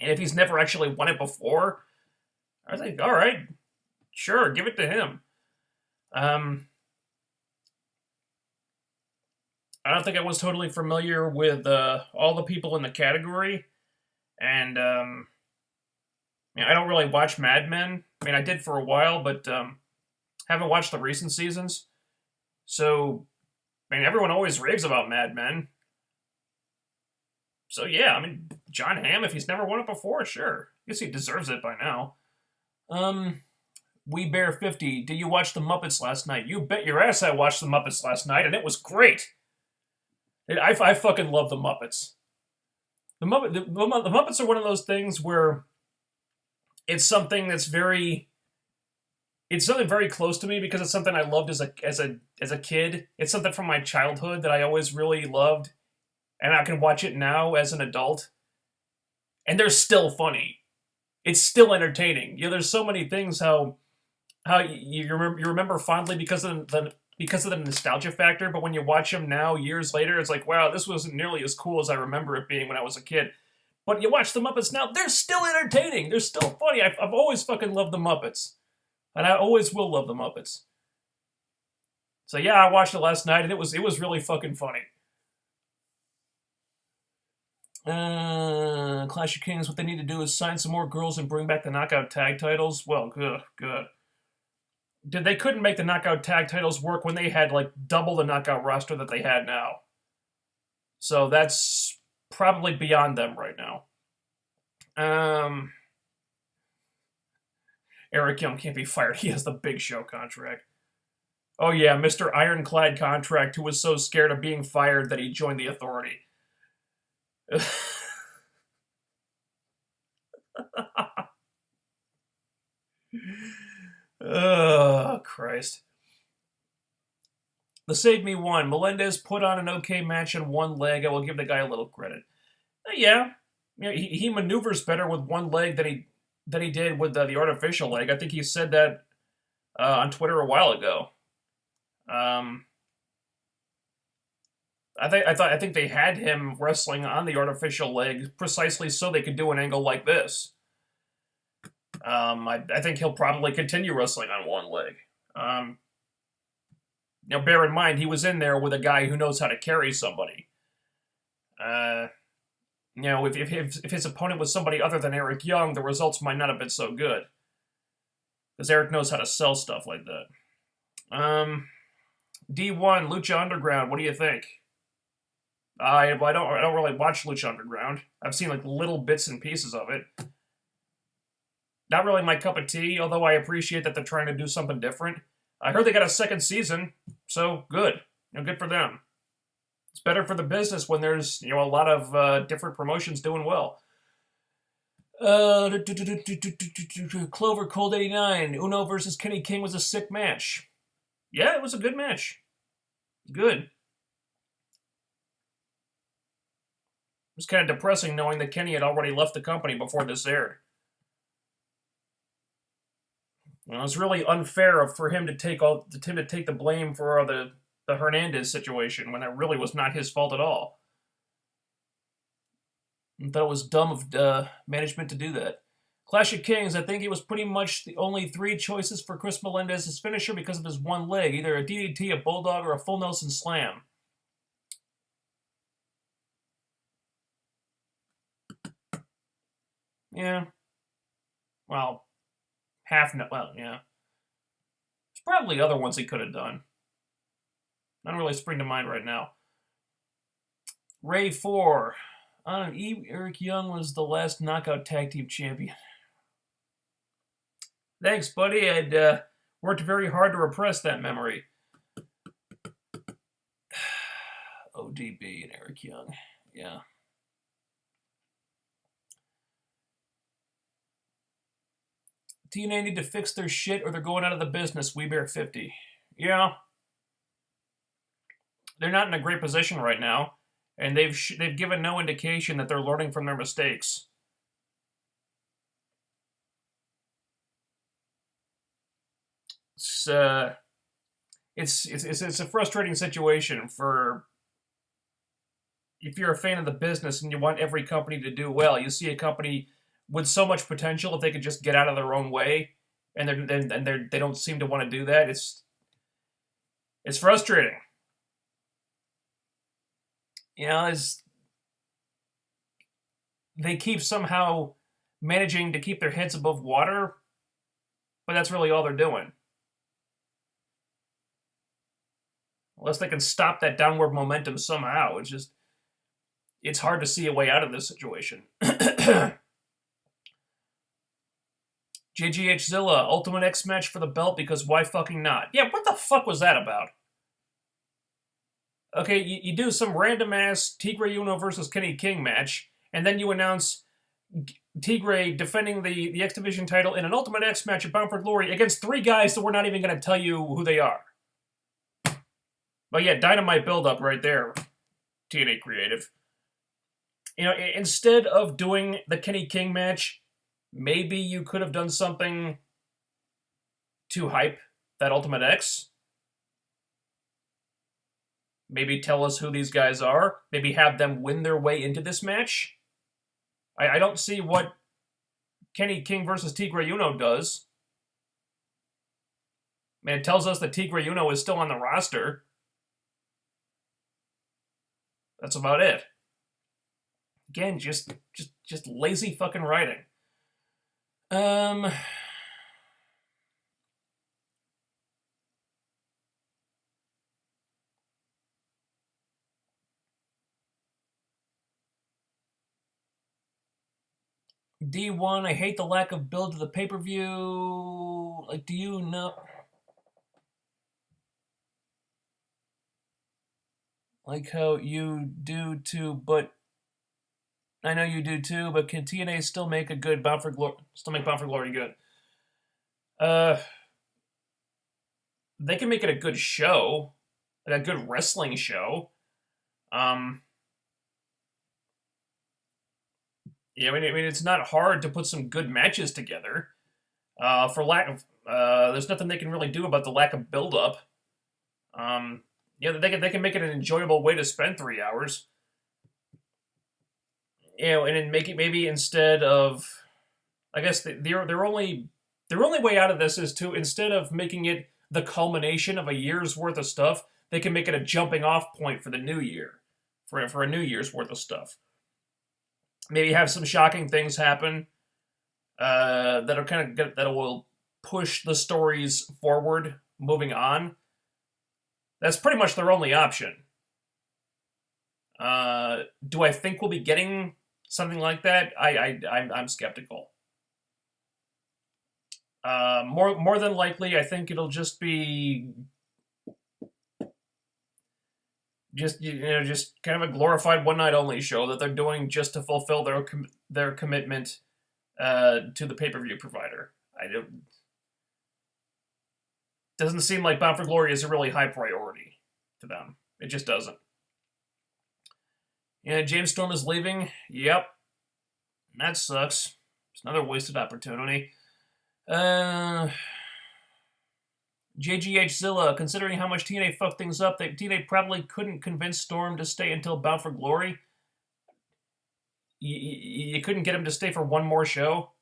And if he's never actually won it before, I think, all right, sure, give it to him. I don't think I was totally familiar with all the people in the category, and I don't really watch Mad Men. I mean, I did for a while, but haven't watched the recent seasons. So, I mean, everyone always raves about Mad Men. So yeah, I mean, John Hamm, if he's never won it before, sure. I guess he deserves it by now. We Bear 50, did you watch The Muppets last night? You bet your ass I watched The Muppets last night, and it was great. I fucking love The Muppets. The Muppets are one of those things where it's something that's it's something very close to me because it's something I loved as a kid. It's something from my childhood that I always really loved, and I can watch it now as an adult, and they're still funny. It's still entertaining. There's so many things how you remember fondly because of the because of the nostalgia factor, but when you watch them now, years later, it's like, wow, this wasn't nearly as cool as I remember it being when I was a kid. But you watch the Muppets now, they're still entertaining. They're still funny. I've always fucking loved the Muppets. And I always will love the Muppets. So yeah, I watched it last night, and it was really fucking funny. Clash of Kings, what they need to do is sign some more girls and bring back the knockout tag titles. Well, good. They couldn't make the knockout tag titles work when they had like double the knockout roster that they had now. So that's probably beyond them right now. Eric Young can't be fired. He has the Big Show contract. Oh yeah, Mr. Ironclad contract, who was so scared of being fired that he joined the Authority. Oh, Christ. The Save Me won. Melendez put on an okay match in one leg. I will give the guy a little credit. Yeah. He maneuvers better with one leg than he did with the artificial leg. I think he said that on Twitter a while ago. I think they had him wrestling on the artificial leg precisely so they could do an angle like this. I think he'll probably continue wrestling on one leg. Bear in mind, he was in there with a guy who knows how to carry somebody. If his opponent was somebody other than Eric Young, the results might not have been so good. Because Eric knows how to sell stuff like that. D1, Lucha Underground, what do you think? I don't really watch Lucha Underground. I've seen like little bits and pieces of it. Not really my cup of tea, although I appreciate that they're trying to do something different. I heard they got a second season, so good. Good for them. It's better for the business when there's a lot of different promotions doing well. Clover Cold 89, Uno versus Kenny King was a sick match. Yeah, it was a good match. Good. It was kind of depressing knowing that Kenny had already left the company before this aired. It was really unfair for him to take the blame for the Hernandez situation when it really was not his fault at all. I thought it was dumb of management to do that. Clash of Kings, I think it was pretty much the only three choices for Chris Melendez's finisher because of his one leg, either a DDT, a Bulldog, or a full Nelson Slam. Yeah. Well, yeah. There's probably other ones he could have done. Not really spring to mind right now. Ray 4. On an eve, Eric Young was the last knockout tag team champion. Thanks, buddy. I'd worked very hard to repress that memory. ODB and Eric Young. Yeah. TNA need to fix their shit or they're going out of the business. We Bear 50. Yeah. They're not in a great position right now, and they've given no indication that they're learning from their mistakes. It's a frustrating situation for if you're a fan of the business and you want every company to do well. You see a company with so much potential if they could just get out of their own way, and they don't seem to want to do that. It's frustrating. They keep somehow managing to keep their heads above water, but that's really all they're doing. Unless they can stop that downward momentum somehow, it's hard to see a way out of this situation. JGH Zilla, Ultimate X match for the belt because why fucking not? Yeah, what the fuck was that about? Okay, you do some random-ass Tigre Uno versus Kenny King match, and then you announce Tigre defending the X Division title in an Ultimate X match at Bound for Glory against three guys that we're not even going to tell you who they are. But yeah, dynamite build-up right there, TNA Creative. Instead of doing the Kenny King match, maybe you could have done something to hype that Ultimate X. Maybe tell us who these guys are. Maybe have them win their way into this match. I don't see what Kenny King versus Tigre Uno does. Man, it tells us that Tigre Uno is still on the roster. That's about it. Again, just lazy fucking writing. D1, I hate the lack of build to the pay-per-view. Like, do you know? Like how you do too, but I know you do too, but can TNA still make a good Bound for Glory? Still make Bound for Glory good? They can make it a good show, like a good wrestling show. Yeah, I mean, it's not hard to put some good matches together. For lack of, there's nothing they can really do about the lack of build-up. Yeah, they can make it an enjoyable way to spend 3 hours. You know, and then make it maybe instead of, I guess their only way out of this is to, instead of making it the culmination of a year's worth of stuff, they can make it a jumping off point for the new year, for a new year's worth of stuff. Maybe have some shocking things happen that are kind of that will push the stories forward, moving on. That's pretty much their only option. Do I think we'll be getting something like that? I'm skeptical. More than likely, I think it'll just be just kind of a glorified one night only show that they're doing just to fulfill their commitment to the pay-per-view provider. Doesn't seem like Bound for Glory is a really high priority to them. It just doesn't. Yeah, James Storm is leaving. Yep. That sucks. It's another wasted opportunity. JGH Zilla, considering how much TNA fucked things up, TNA probably couldn't convince Storm to stay until Bound for Glory. You couldn't get him to stay for one more show?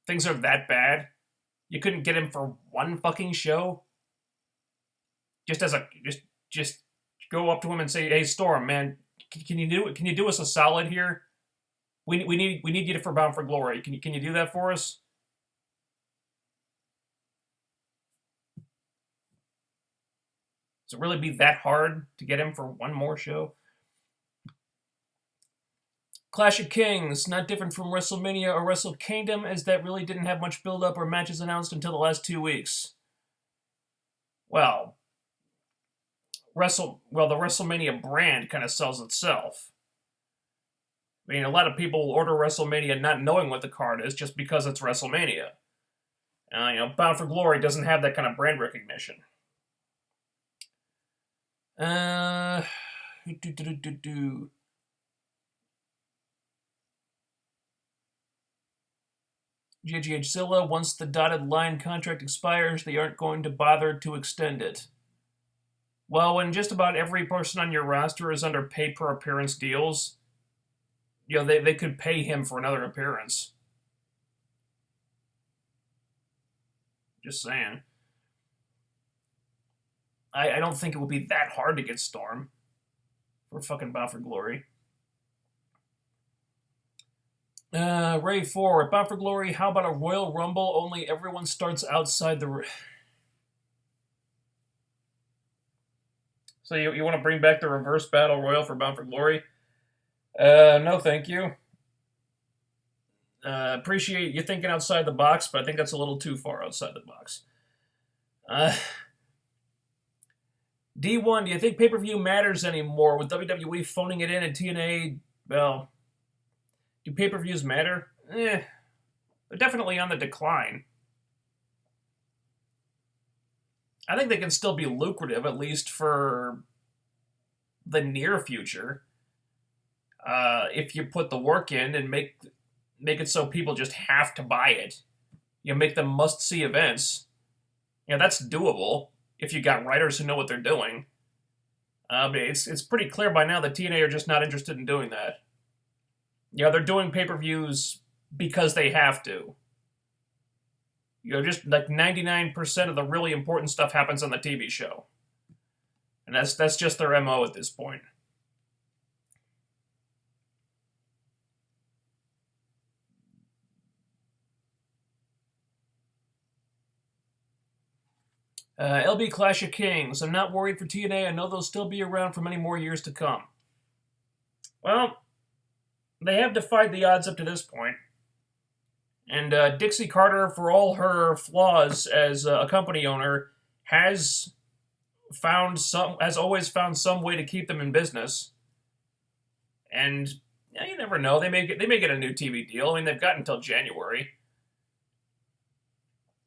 Things are that bad? You couldn't get him for one fucking show? Just go up to him and say, "Hey, Storm, man, can you do us a solid here? We need you for Bound for Glory. Can you do that for us?" Does it really be that hard to get him for one more show? Clash of Kings, not different from WrestleMania or Wrestle Kingdom, as that really didn't have much build-up or matches announced until the last 2 weeks. Well, the WrestleMania brand kind of sells itself. I mean, a lot of people order WrestleMania not knowing what the card is just because it's WrestleMania. Bound for Glory doesn't have that kind of brand recognition. JGH Zilla, once the dotted line contract expires, they aren't going to bother to extend it. Well, when just about every person on your roster is under pay-per-appearance deals, they could pay him for another appearance. Just saying. I don't think it would be that hard to get Storm for fucking Bound for Glory. Ray 4, at Bound for Glory, how about a Royal Rumble, only everyone starts outside the... So you want to bring back the reverse battle royal for Bound for Glory? No, thank you. Appreciate you thinking outside the box, but I think that's a little too far outside the box. D1, do you think pay-per-view matters anymore with WWE phoning it in and TNA, well... Do pay-per-views matter? They're definitely on the decline. I think they can still be lucrative, at least for the near future. If you put the work in and make it so people just have to buy it. Make them must-see events. That's doable. if you got writers who know what they're doing. But it's pretty clear by now that TNA are just not interested in doing that. Yeah, they're doing pay-per-views because they have to. Just like 99% of the really important stuff happens on the TV show. And that's just their MO at this point. LB Clash of Kings. I'm not worried for TNA. I know they'll still be around for many more years to come. Well, they have defied the odds up to this point. And Dixie Carter, for all her flaws as a company owner, has always found some way to keep them in business. And you never know. They may get a new TV deal. I mean, they've got until January.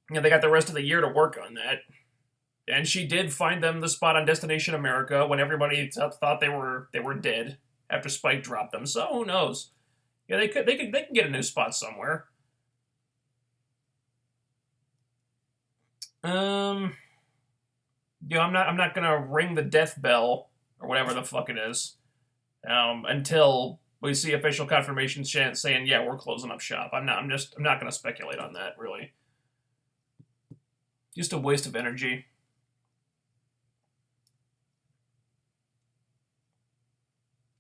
They got the rest of the year to work on that. And she did find them the spot on Destination America when everybody thought they were dead after Spike dropped them. So who knows? Yeah, they can get a new spot somewhere. I'm not gonna ring the death bell or whatever the fuck it is, until we see official confirmation saying, yeah, we're closing up shop. I'm not gonna speculate on that, really. Just a waste of energy.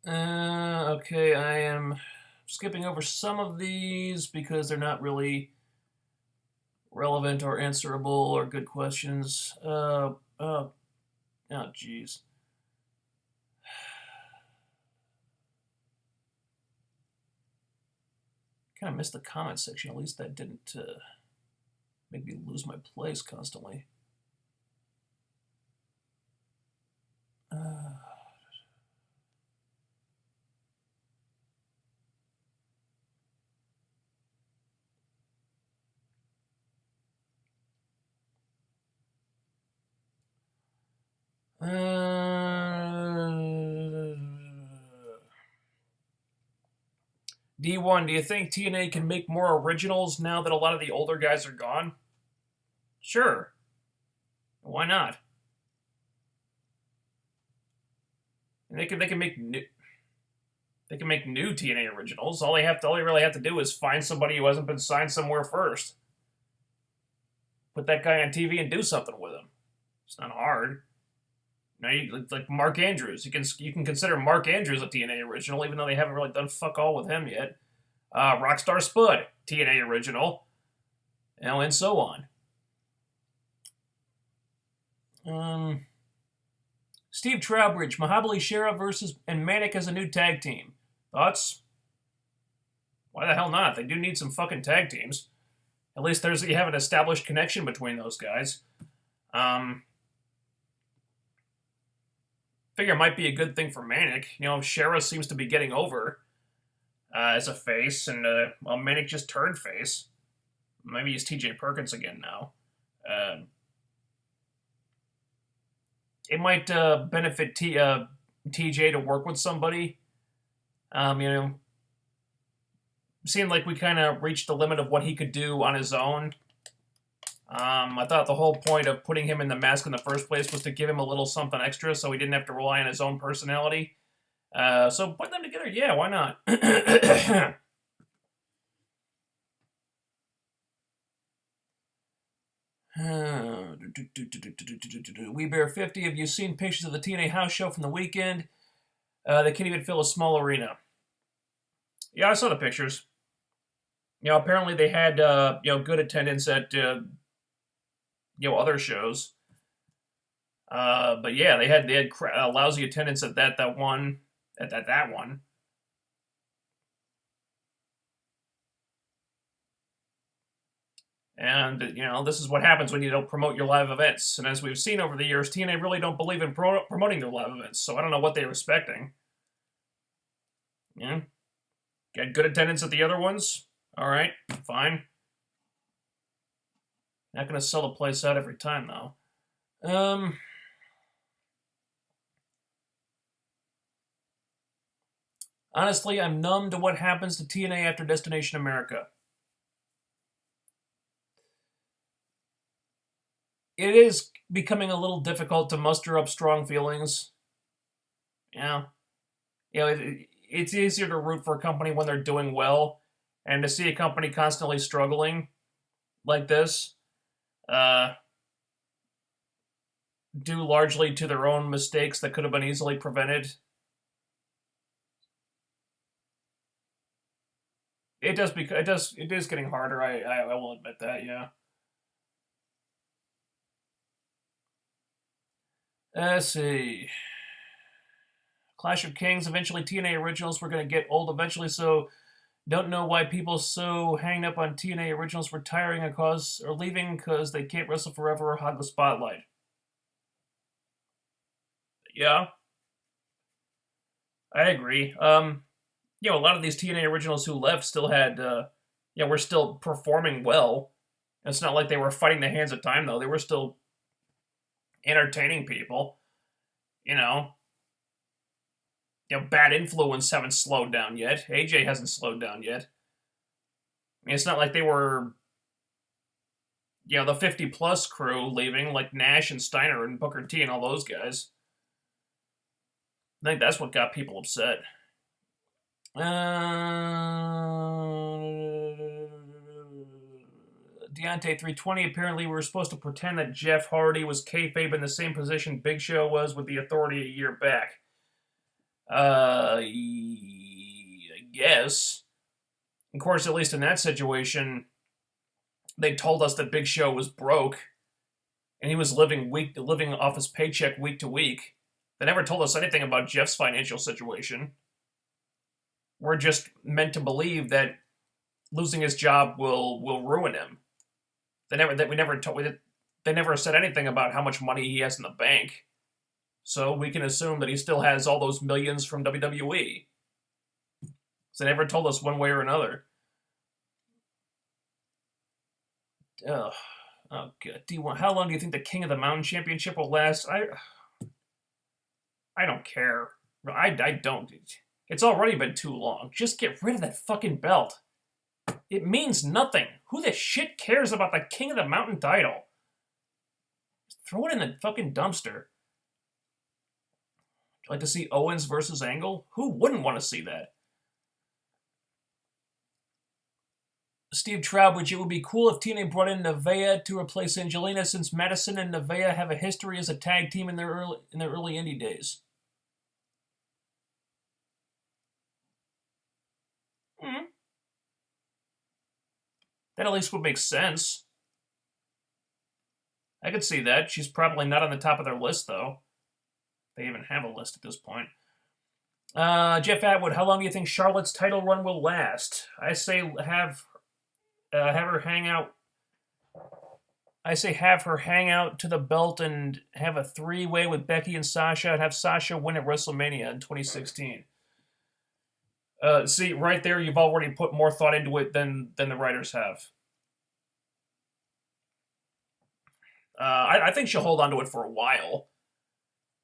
Okay, I am skipping over some of these because they're not really relevant or answerable or good questions. Oh, jeez. Kind of missed the comment section. At least that didn't make me lose my place constantly. D1, do you think TNA can make more originals now that a lot of the older guys are gone? Sure. Why not? And they can make new TNA originals. All they really have to do is find somebody who hasn't been signed somewhere first. Put that guy on TV and do something with him. It's not hard. Now, like Mark Andrews, you can consider Mark Andrews a TNA original, even though they haven't really done fuck all with him yet. Rockstar Spud, TNA original, and so on. Steve Trowbridge, Mahabali Shera versus and Manic as a new tag team. Thoughts? Why the hell not? They do need some fucking tag teams. At least you have an established connection between those guys. Figure it might be a good thing for Manic. Shera seems to be getting over as a face, and Manic just turned face. Maybe he's TJ Perkins again now. It might benefit TJ to work with somebody. Seemed like we kind of reached the limit of what he could do on his own. I thought the whole point of putting him in the mask in the first place was to give him a little something extra so he didn't have to rely on his own personality. So put them together, yeah, why not? We Bear 50, have you seen pictures of the TNA house show from the weekend? They can't even fill a small arena. Yeah, I saw the pictures. Apparently they had good attendance at other shows. But yeah, they had lousy attendance at that one. And this is what happens when you don't promote your live events. And as we've seen over the years, TNA really don't believe in promoting their live events. So I don't know what they were expecting. Yeah, got good attendance at the other ones. All right, fine. Not going to sell the place out every time, though. Honestly, I'm numb to what happens to TNA after Destination America. it is becoming a little difficult to muster up strong feelings. Yeah. It's easier to root for a company when they're doing well, and to see a company constantly struggling like this, uh, due largely to their own mistakes that could have been easily prevented. It is getting harder. I will admit that. Yeah. Let's see. Clash of Kings. Eventually, TNA originals were going to get old eventually, so don't know why people so hanged up on TNA originals retiring or leaving because they can't wrestle forever or hog the spotlight. Yeah, I agree. A lot of these TNA originals who left still had, were still performing well. It's not like they were fighting the hands of time, though. They were still entertaining people. You know, Bad Influence haven't slowed down yet. AJ hasn't slowed down yet. I mean, it's not like they were, the 50 plus crew leaving, like Nash and Steiner and Booker T and all those guys. I think that's what got people upset. Deontay 320. Apparently, we were supposed to pretend that Jeff Hardy was kayfabe in the same position Big Show was with the Authority a year back. I guess. Of course, at least in that situation, they told us that Big Show was broke, and he was living off his paycheck week to week. They never told us anything about Jeff's financial situation. We're just meant to believe that losing his job will ruin him. They never said anything about how much money he has in the bank. So we can assume that he still has all those millions from WWE. So they never told us one way or another. Ugh. Oh god. How long do you think the King of the Mountain Championship will last? I don't care. I don't. It's already been too long. Just get rid of that fucking belt. It means nothing. Who the shit cares about the King of the Mountain title? Just throw it in the fucking dumpster. Would you like to see Owens versus Angle? Who wouldn't want to see that? Steve Trowbridge, it would be cool if TNA brought in Nevaeh to replace Angelina, since Madison and Nevaeh have a history as a tag team in their early indie days. That at least would make sense. I could see that. She's probably not on the top of their list, though. They even have a list at this point. Jeff Atwood, how long do you think Charlotte's title run will last? I say have her hang out. I say have her hang out to the belt and have a three-way with Becky and Sasha, and have Sasha win at WrestleMania in 2016. See, right there, you've already put more thought into it than the writers have. I think she'll hold on to it for a while.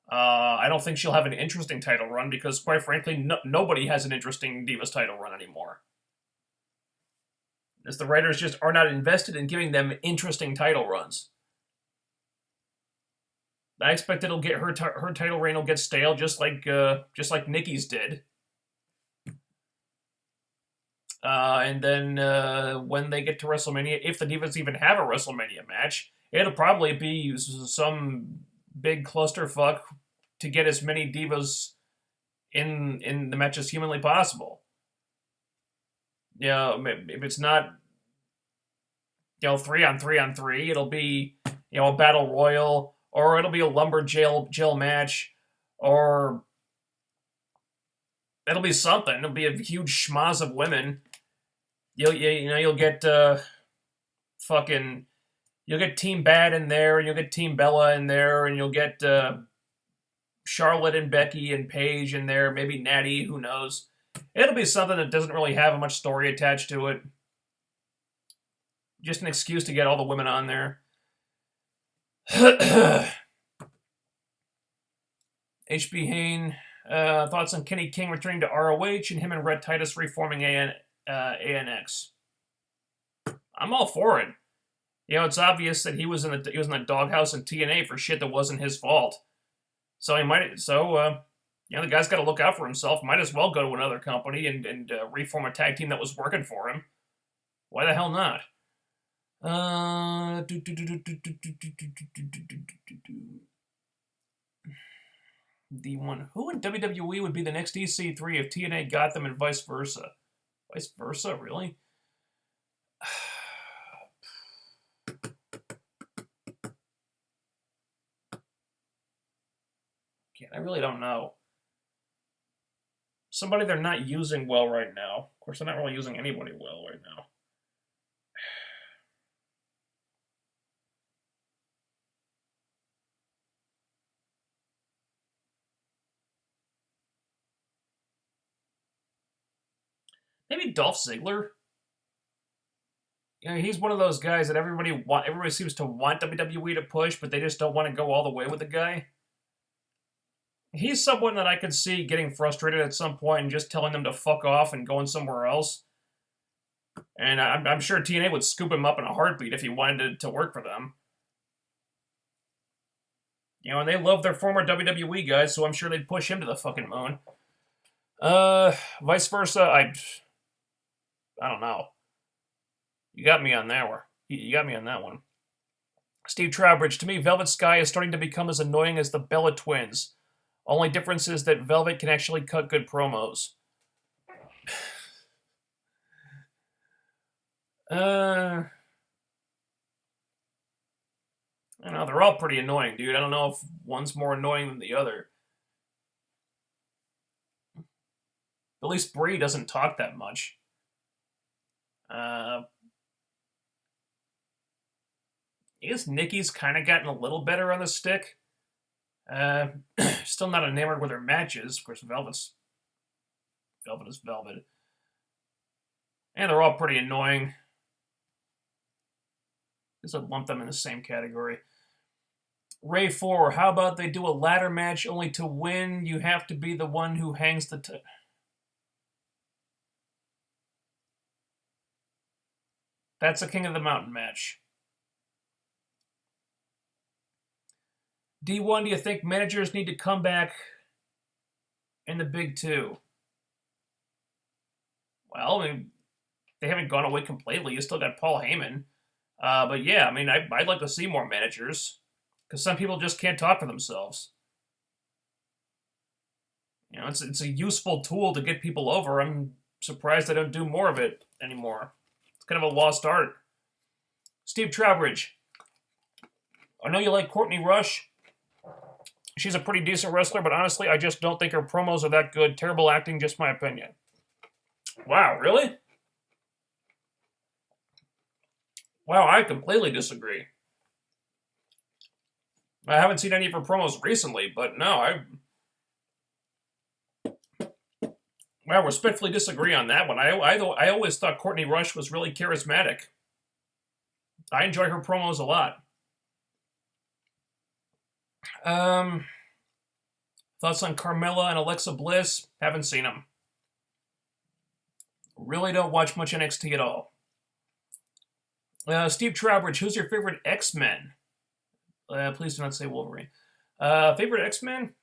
I don't think she'll have an interesting title run because, quite frankly, nobody has an interesting Divas title run anymore. As the writers just are not invested in giving them interesting title runs. I expect it'll get her title reign will get stale, just like Nikki's did. And then when they get to WrestleMania, if the Divas even have a WrestleMania match, it'll probably be some big clusterfuck to get as many Divas in the match as humanly possible. If it's not 3-on-3-on-3, it'll be a battle royal, or it'll be a lumberjail match, or it'll be something. It'll be a huge schmoz of women. You'll get you'll get Team Bad in there, and you'll get Team Bella in there, and you'll get Charlotte and Becky and Paige in there, maybe Natty, who knows. It'll be something that doesn't really have much story attached to it. Just an excuse to get all the women on there. HB Hain, thoughts on Kenny King returning to ROH and him and Red Titus reforming ANX. I'm all for it. You know, it's obvious that he was in the doghouse in TNA for shit that wasn't his fault. So the guy's got to look out for himself. Might as well go to another company and reform a tag team that was working for him. Why the hell not? D1. Who in WWE would be the next EC3 if TNA got them and vice versa? Vice versa, really? I really don't know. Somebody they're not using well right now. Of course, they're not really using anybody well right now. Maybe Dolph Ziggler. You know, he's one of those guys that everybody seems to want WWE to push, but they just don't want to go all the way with the guy. He's someone that I could see getting frustrated at some point and just telling them to fuck off and going somewhere else. And I'm sure TNA would scoop him up in a heartbeat if he wanted to work for them. You know, and they love their former WWE guys, so I'm sure they'd push him to the fucking moon. Vice versa, I don't know. You got me on that one. You got me on that one. Steve Trowbridge, to me, Velvet Sky is starting to become as annoying as the Bella Twins. Only difference is that Velvet can actually cut good promos. I don't know, they're all pretty annoying, dude. I don't know if one's more annoying than the other. At least Brie doesn't talk that much. I guess Nikki's kind of gotten a little better on the stick. Still not enamored with her matches. Of course, Velvet is Velvet. And they're all pretty annoying. I guess I'd lump them in the same category. Ray 4, how about they do a ladder match only to win? You have to be the one who hangs the... That's a King of the Mountain match. D1, do you think managers need to come back in the Big Two? Well, I mean, they haven't gone away completely. You still got Paul Heyman. But yeah, I mean, I'd like to see more managers. Because some people just can't talk for themselves. You know, it's a useful tool to get people over. I'm surprised they don't do more of it anymore. It's kind of a lost art. Steve Trowbridge. I know you like Courtney Rush. She's a pretty decent wrestler, but honestly, I just don't think her promos are that good. Terrible acting, just my opinion. Wow, really? Wow, I completely disagree. I haven't seen any of her promos recently, but no, I respectfully disagree on that one. I always thought Courtney Rush was really charismatic. I enjoy her promos a lot. Thoughts on Carmella and Alexa Bliss? Haven't seen them. Really don't watch much NXT at all. Steve Trowbridge, who's your favorite X-Men? Please do not say Wolverine. Favorite X-Men?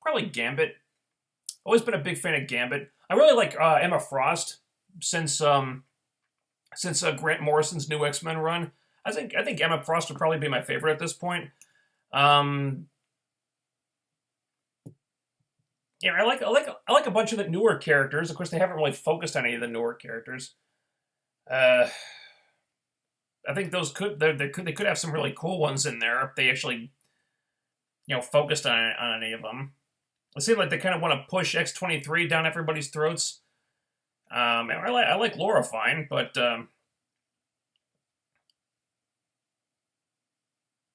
Probably Gambit. Always been a big fan of Gambit. I really like Emma Frost since Grant Morrison's new X-Men run. I think Emma Frost would probably be my favorite at this point. Yeah, I like a bunch of the newer characters. Of course, they haven't really focused on any of the newer characters. I think they could have some really cool ones in there if they actually, focused on any of them. It seems like they kind of want to push X-23 down everybody's throats. I like Laura fine, but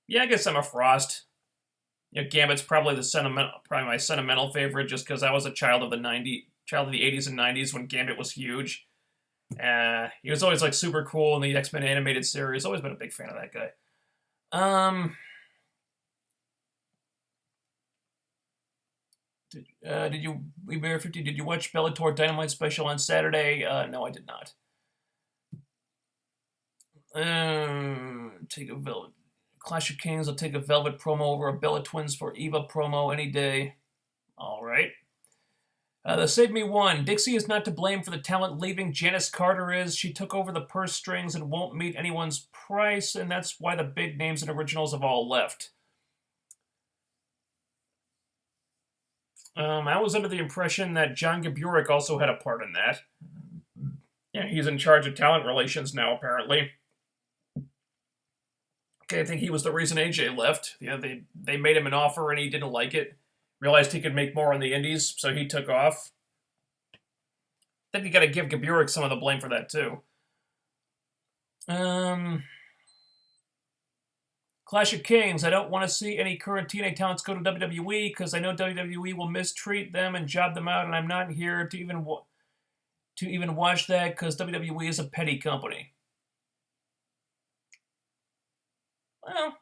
yeah, I guess I'm a Frost. Gambit's probably my sentimental favorite, just because I was a child of the 80s and 90s when Gambit was huge. He was always like super cool in the X-Men animated series. Always been a big fan of that guy. Did you, We Bear 50, did you watch Bellator Dynamite special on Saturday? No, I did not. Take a Velvet. Clash of Kings, I'll take a Velvet promo over a Bella Twins for Eva promo any day. All right. The Save Me One. Dixie is not to blame for the talent leaving. Janice Carter is. She took over the purse strings and won't meet anyone's price, and that's why the big names and originals have all left. I was under the impression that John Gaburik also had a part in that. Yeah, he's in charge of talent relations now, apparently. Okay, I think he was the reason AJ left. Yeah, they made him an offer and he didn't like it. Realized he could make more on the indies, so he took off. I think you got to give Gaburik some of the blame for that too. Clash of Kings. I don't want to see any current TNA talents go to WWE because I know WWE will mistreat them and job them out, and I'm not here to even watch that because WWE is a petty company. Well,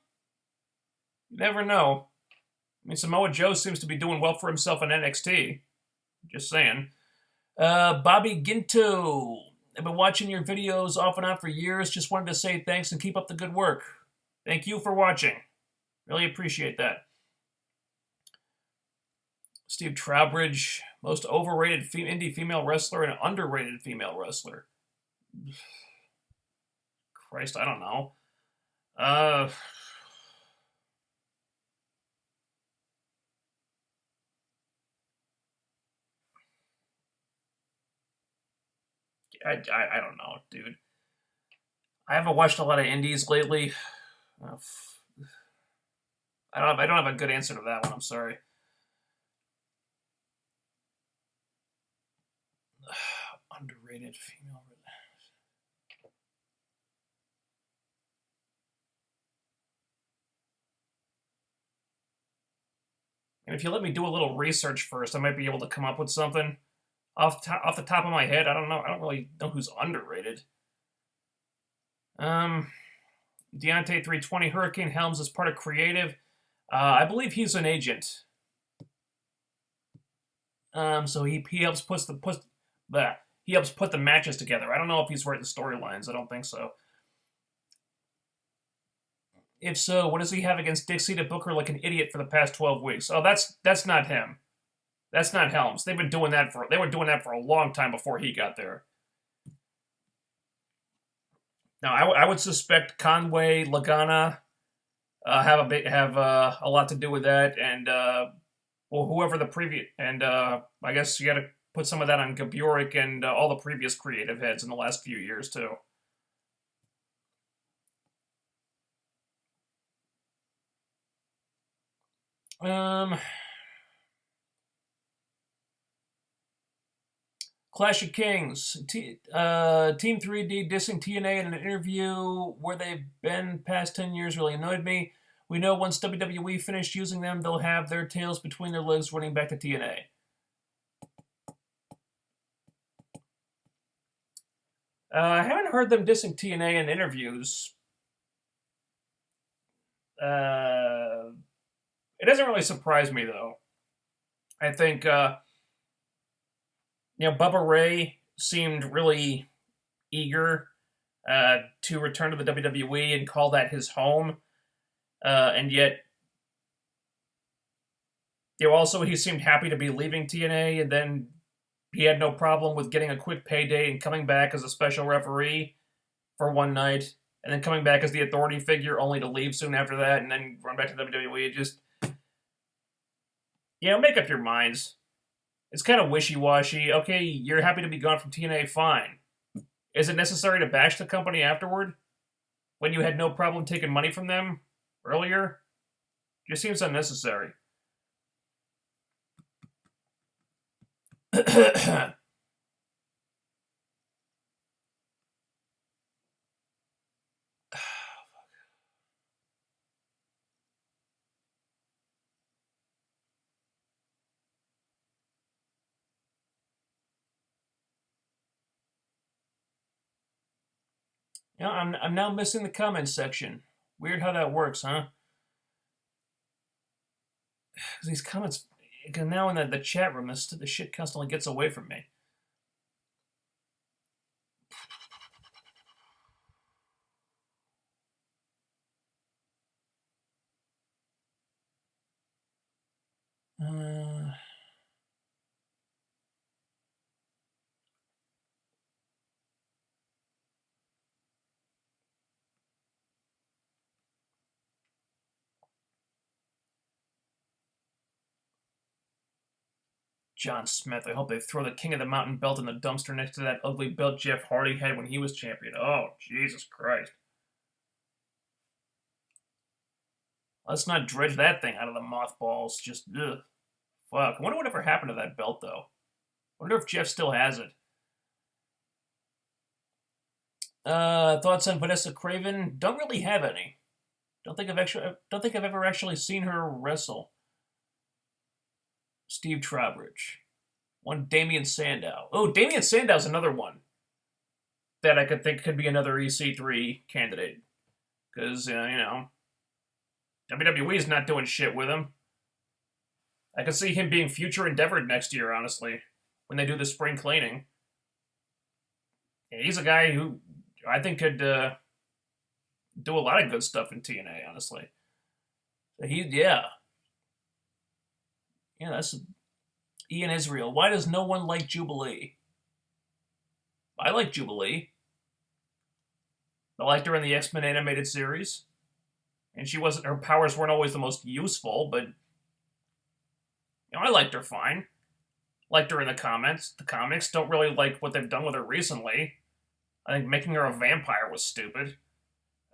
you never know. I mean, Samoa Joe seems to be doing well for himself in NXT. Just saying. Bobby Ginto. I've been watching your videos off and on for years. Just wanted to say thanks and keep up the good work. Thank you for watching. Really appreciate that. Steve Trowbridge. Most overrated indie female wrestler and underrated female wrestler. Christ, I don't know. I don't know, dude. I haven't watched a lot of indies lately. I don't have a good answer to that one. I'm sorry. Underrated female. And if you let me do a little research first, I might be able to come up with something off the top of my head. I don't know. I don't really know who's underrated. Deontay 320 Hurricane Helms is part of creative. I believe he's an agent. So he helps put the matches together. I don't know if he's writing storylines. I don't think so. If so, what does he have against Dixie to book her like an idiot for the past 12 weeks? Oh, that's not him. That's not Helms. They were doing that for a long time before he got there. Now, I would suspect Conway, Lagana have a lot to do with that, and whoever the previous, and I guess you got to put some of that on Gaburik and all the previous creative heads in the last few years too. Clash of Kings. Team 3D dissing TNA in an interview where they've been past 10 years really annoyed me. We know once WWE finished using them, they'll have their tails between their legs running back to TNA. I haven't heard them dissing TNA in interviews. It doesn't really surprise me, though. I think, Bubba Ray seemed really eager to return to the WWE and call that his home. And yet, also he seemed happy to be leaving TNA, and then he had no problem with getting a quick payday and coming back as a special referee for one night, and then coming back as the authority figure, only to leave soon after that, and then run back to WWE. Just, make up your minds. It's kind of wishy-washy. Okay, you're happy to be gone from TNA, fine. Is it necessary to bash the company afterward? When you had no problem taking money from them earlier? Just seems unnecessary. I'm now missing the comments section. Weird how that works, huh? These comments, Because now in the chat room, the shit constantly gets away from me. John Smith. I hope they throw the King of the Mountain belt in the dumpster next to that ugly belt Jeff Hardy had when he was champion. Oh, Jesus Christ. Let's not dredge that thing out of the mothballs. Just, ugh. Fuck. I wonder whatever happened to that belt, though. I wonder if Jeff still has it. Thoughts on Vanessa Craven? Don't really have any. Don't think I've ever actually seen her wrestle. Steve Trowbridge. One Damian Sandow. Oh, Damian Sandow's another one that I could think could be another EC3 candidate. Because, WWE's not doing shit with him. I could see him being future endeavored next year, honestly, when they do the spring cleaning. Yeah, he's a guy who I think could do a lot of good stuff in TNA, honestly. Yeah, that's Ian Israel. Why does no one like Jubilee? I like Jubilee. I liked her in the X-Men animated series. And her powers weren't always the most useful, but I liked her fine. Liked her in the comics. The comics don't really like what they've done with her recently. I think making her a vampire was stupid.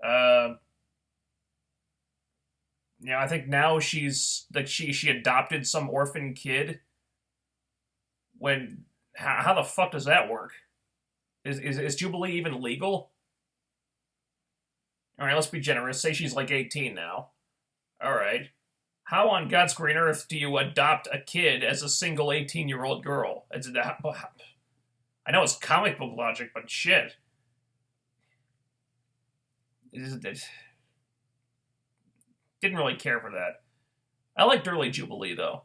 I think now she's like she adopted some orphan kid. When how the fuck does that work? Is Jubilee even legal? All right, let's be generous. Say she's like 18 now. All right. How on God's green earth do you adopt a kid as a single 18-year-old girl? I know it's comic book logic, but shit. Didn't really care for that. I liked early Jubilee, though.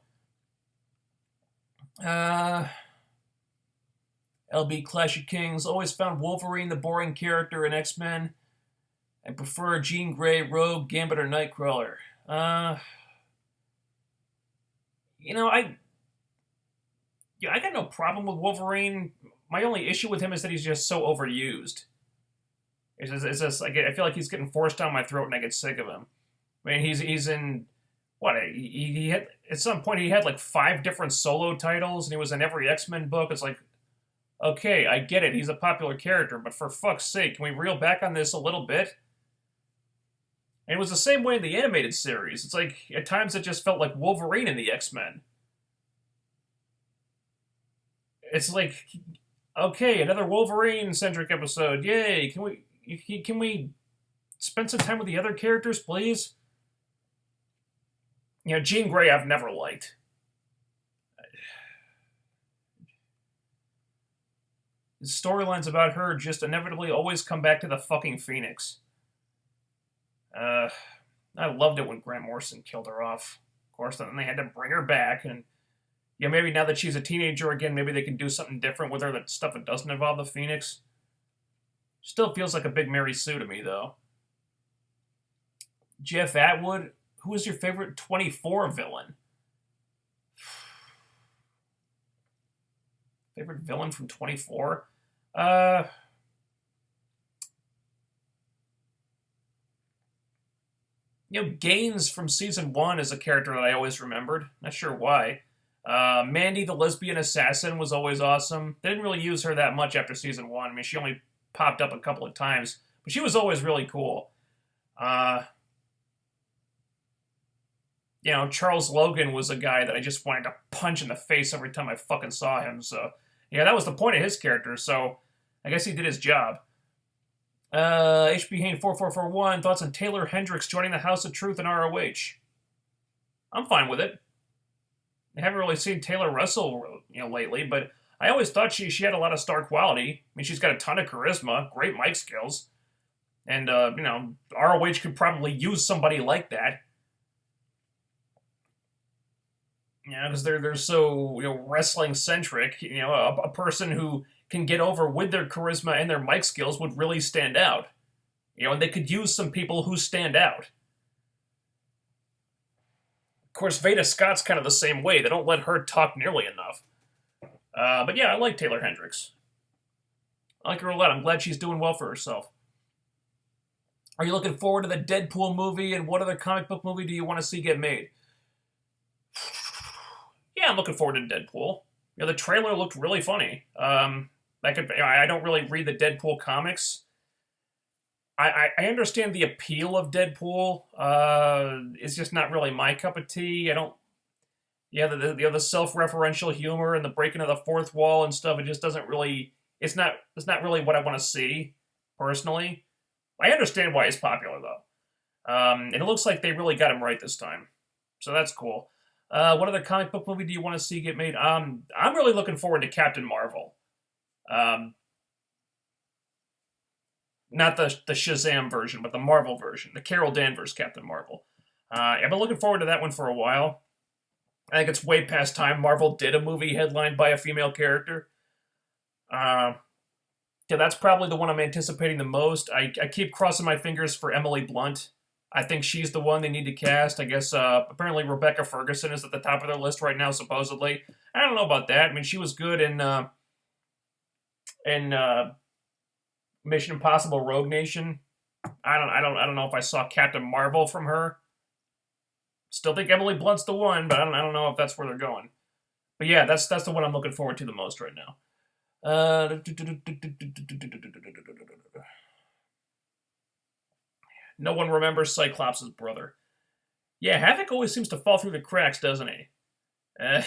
LB Clash of Kings. Always found Wolverine the boring character in X-Men. I prefer Jean Grey, Rogue, Gambit, or Nightcrawler. I got no problem with Wolverine. My only issue with him is that he's just so overused. It's just like I feel like he's getting forced down my throat, and I get sick of him. I mean, he's in what he had at some point he had like 5 different solo titles, and he was in every X-Men book. It's like, okay, I get it, he's a popular character, but for fuck's sake, can we reel back on this a little bit? And it was the same way in the animated series. It's like, at times it just felt like Wolverine in the X-Men. It's like, okay, another Wolverine-centric episode. Yay! Can we spend some time with the other characters, please? Jean Grey I've never liked. The storylines about her just inevitably always come back to the fucking Phoenix. I loved it when Grant Morrison killed her off. Of course, then they had to bring her back, and maybe now that she's a teenager again, maybe they can do something different with her, that stuff that doesn't involve the Phoenix. Still feels like a big Mary Sue to me, though. Jeff Atwood, who is your favorite 24 villain? Favorite villain from 24? Gaines from season 1 is a character that I always remembered. Not sure why. Mandy, the lesbian assassin, was always awesome. They didn't really use her that much after season 1. I mean, she only popped up a couple of times, but she was always really cool. Charles Logan was a guy that I just wanted to punch in the face every time I fucking saw him. So, that was the point of his character. So, I guess he did his job. HB Hain 4441, thoughts on Taylor Hendricks joining the House of Truth in ROH? I'm fine with it. I haven't really seen Taylor wrestle, lately, but I always thought she had a lot of star quality. I mean, she's got a ton of charisma, great mic skills, and ROH could probably use somebody like that. Because they're so wrestling centric. A person who can get over with their charisma and their mic skills would really stand out. And they could use some people who stand out. Of course, Veda Scott's kind of the same way. They don't let her talk nearly enough. But yeah, I like Taylor Hendricks. I like her a lot. I'm glad she's doing well for herself. Are you looking forward to the Deadpool movie, and what other comic book movie do you want to see get made? Yeah, I'm looking forward to Deadpool. The trailer looked really funny. I don't really read the Deadpool comics. I understand the appeal of Deadpool. It's just not really my cup of tea. I don't. Yeah, the self-referential humor and the breaking of the fourth wall and stuff. It just doesn't really. It's not really what I want to see personally. I understand why he's popular though, and it looks like they really got him right this time. So that's cool. What other comic book movie do you want to see get made? I'm really looking forward to Captain Marvel. Not the Shazam version, but the Marvel version, the Carol Danvers Captain Marvel. I've been looking forward to that one for a while. I think it's way past time Marvel did a movie headlined by a female character. Yeah, that's probably the one I'm anticipating the most. I keep crossing my fingers for Emily Blunt. I think she's the one they need to cast. I guess apparently Rebecca Ferguson is at the top of their list right now, supposedly. I don't know about that. I mean, she was good in Mission Impossible: Rogue Nation. I don't know if I saw Captain Marvel from her. Still think Emily Blunt's the one, but I don't know if that's where they're going. But yeah, that's the one I'm looking forward to the most right now. No one remembers Cyclops' brother. Yeah, Havoc always seems to fall through the cracks, doesn't he? I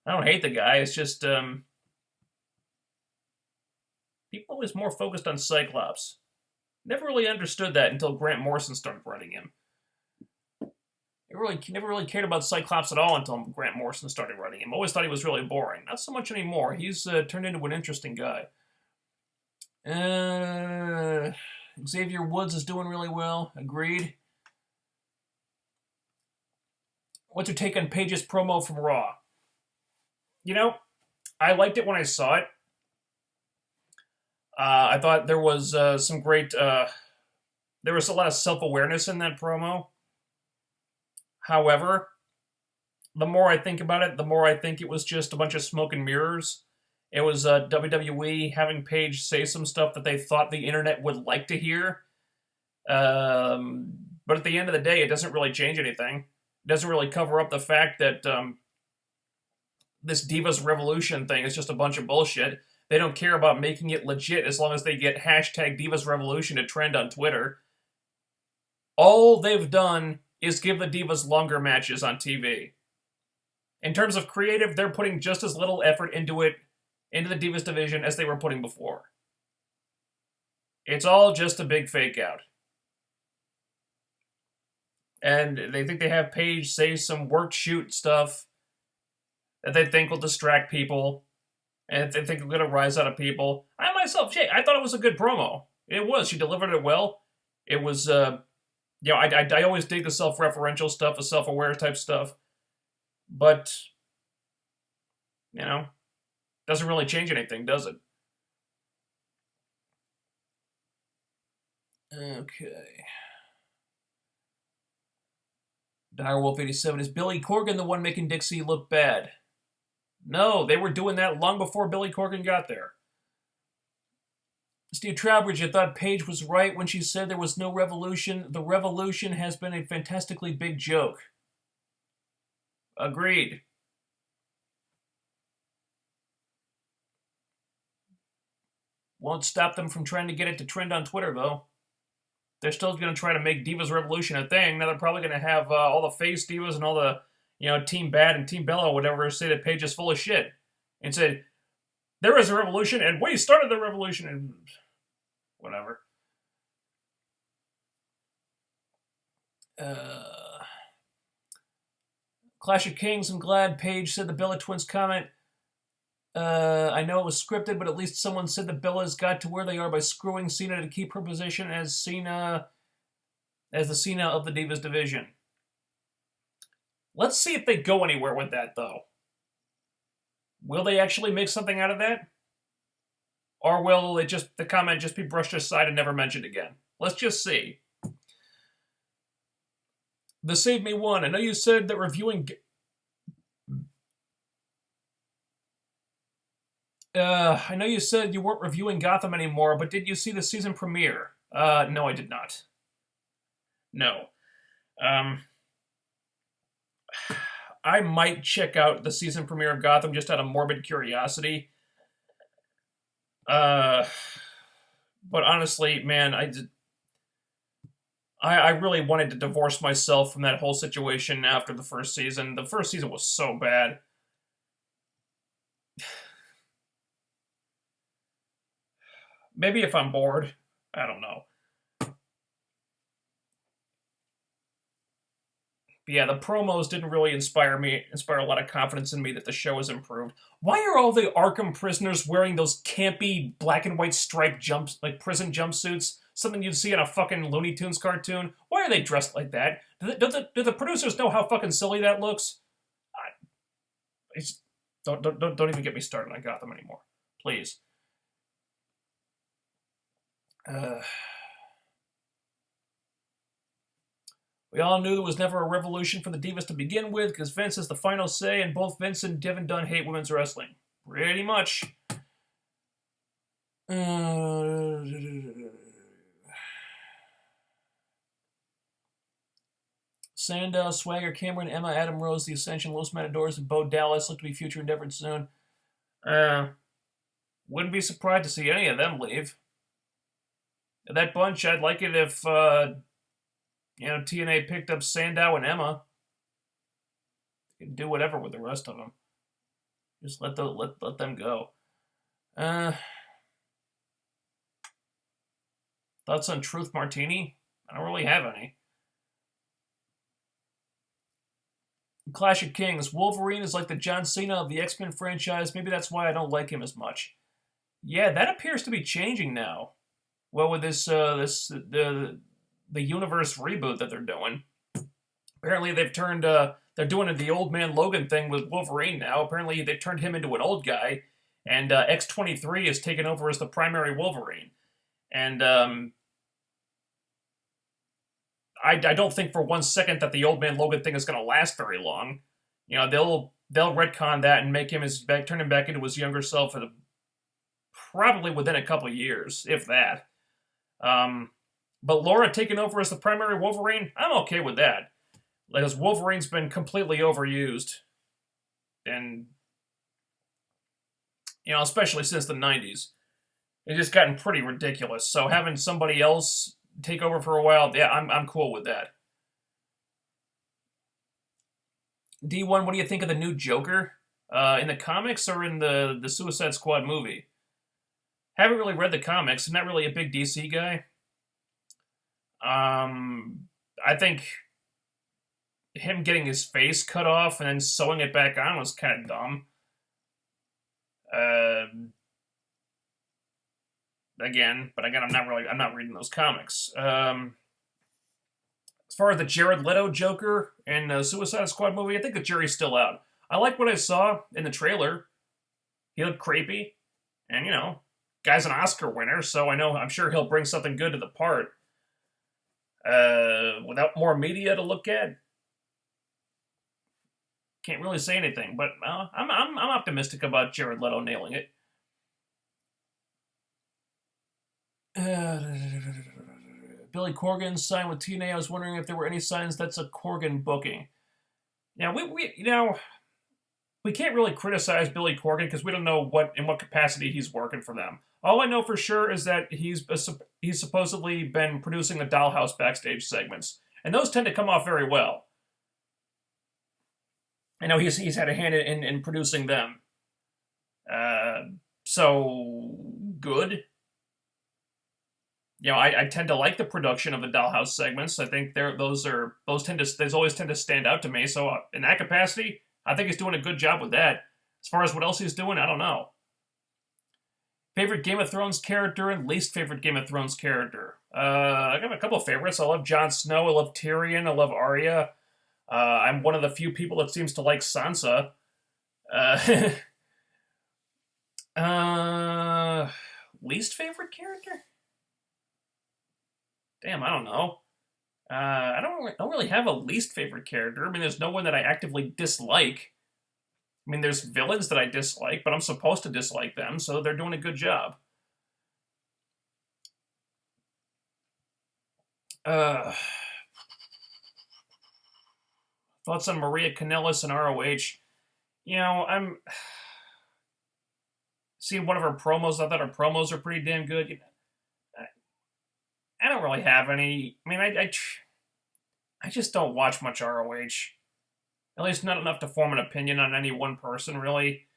don't hate the guy. It's just people always more focused on Cyclops. Never really understood that until Grant Morrison started writing him. Never really cared about Cyclops at all until Grant Morrison started writing him. Always thought he was really boring. Not so much anymore. He's turned into an interesting guy. Xavier Woods is doing really well. Agreed. What's your take on Paige's promo from Raw? I liked it when I saw it. I thought there was some great. There was a lot of self-awareness in that promo. However, the more I think about it, the more I think it was just a bunch of smoke and mirrors. It was WWE having Paige say some stuff that they thought the internet would like to hear. But at the end of the day, it doesn't really change anything. It doesn't really cover up the fact that this Divas Revolution thing is just a bunch of bullshit. They don't care about making it legit as long as they get hashtag Divas Revolution to trend on Twitter. All they've done is give the Divas longer matches on TV. In terms of creative, they're putting just as little effort into the Divas division as they were putting before. It's all just a big fake out. And they think they have Paige say some work shoot stuff that they think will distract people, and they think will get a rise out of people. I thought it was a good promo. It was. She delivered it well. It was, I always dig the self-referential stuff, the self-aware type stuff. But, doesn't really change anything, does it? Okay. Direwolf 87, is Billy Corgan the one making Dixie look bad? No, they were doing that long before Billy Corgan got there. Steve Trowbridge, I thought Paige was right when she said there was no revolution. The revolution has been a fantastically big joke. Agreed. Won't stop them from trying to get it to trend on Twitter, though. They're still going to try to make Divas Revolution a thing. Now they're probably going to have all the face divas and all the, Team Bad and Team Bella, whatever, say that Paige is full of shit. And say, there is a revolution, and we started the revolution, and whatever. Clash of Kings, I'm glad Paige said the Bella Twins comment. I know it was scripted, but at least someone said the Bellas got to where they are by screwing Cena to keep her position as the Cena of the Divas division. Let's see if they go anywhere with that, though. Will they actually make something out of that? Or will the comment just be brushed aside and never mentioned again? Let's just see. The Save Me One. I know you said that reviewing... I know you said you weren't reviewing Gotham anymore, but did you see the season premiere? No, I did not. No. I might check out the season premiere of Gotham just out of morbid curiosity. But honestly, man, I really wanted to divorce myself from that whole situation after the first season. The first season was so bad. Maybe if I'm bored. I don't know. But yeah, the promos didn't really inspire a lot of confidence in me that the show has improved. Why are all the Arkham prisoners wearing those campy black and white striped prison jumpsuits? Something you'd see in a fucking Looney Tunes cartoon? Why are they dressed like that? Do the producers know how fucking silly that looks? Don't even get me started on Gotham anymore. Please. We all knew there was never a revolution for the Divas to begin with, because Vince is the final say, and both Vince and Devin Dunn hate women's wrestling. Pretty much. Sandow, Swagger, Cameron, Emma, Adam Rose, The Ascension, Los Matadors, and Bo Dallas look to be future endeavored soon. Wouldn't be surprised to see any of them leave. That bunch, I'd like it if, TNA picked up Sandow and Emma. They can do whatever with the rest of them. Just let them go. Thoughts on Truth Martini? I don't really have any. Clash of Kings. Wolverine is like the John Cena of the X-Men franchise. Maybe that's why I don't like him as much. Yeah, that appears to be changing now. Well, with the universe reboot that they're doing. Apparently they've turned, they're doing the old man Logan thing with Wolverine now. Apparently they've turned him into an old guy, and X-23 has taken over as the primary Wolverine. And I don't think for 1 second that the old man Logan thing is going to last very long. They'll retcon that and turn him back into his younger self probably within a couple years, if that. But Laura taking over as the primary Wolverine, I'm okay with that. Because Wolverine's been completely overused. And, especially since the 90s. It's just gotten pretty ridiculous. So having somebody else take over for a while, yeah, I'm cool with that. D1, what do you think of the new Joker? In the comics or in the Suicide Squad movie? Haven't really read the comics. I'm not really a big DC guy. I think him getting his face cut off and then sewing it back on was kind of dumb. Again, I'm not reading those comics. As far as the Jared Leto Joker in the Suicide Squad movie, I think the jury's still out. I like what I saw in the trailer. He looked creepy, and guy's an Oscar winner, so I'm sure he'll bring something good to the part. Without more media to look at, can't really say anything. But I'm optimistic about Jared Leto nailing it. Billy Corgan signed with TNA. I was wondering if there were any signs that's a Corgan booking. Now we can't really criticize Billy Corgan because we don't know in what capacity he's working for them. All I know for sure is that he's supposedly been producing the Dollhouse backstage segments, and those tend to come off very well. I know he's had a hand in producing them. So good. I tend to like the production of the Dollhouse segments. I think those always tend to stand out to me. So in that capacity, I think he's doing a good job with that. As far as what else he's doing, I don't know. Favorite Game of Thrones character and least favorite Game of Thrones character. I got a couple of favorites. I love Jon Snow. I love Tyrion. I love Arya. I'm one of the few people that seems to like Sansa. Uh, uh, least favorite character? Damn, I don't know. I don't really have a least favorite character. I mean, there's no one that I actively dislike. I mean, there's villains that I dislike, but I'm supposed to dislike them, so they're doing a good job. Uh, thoughts on Maria Kanellis and ROH? I'm seeing one of her promos. I thought her promos are pretty damn good. I don't really have any. I mean, I just don't watch much ROH. At least not enough to form an opinion on any one person, really.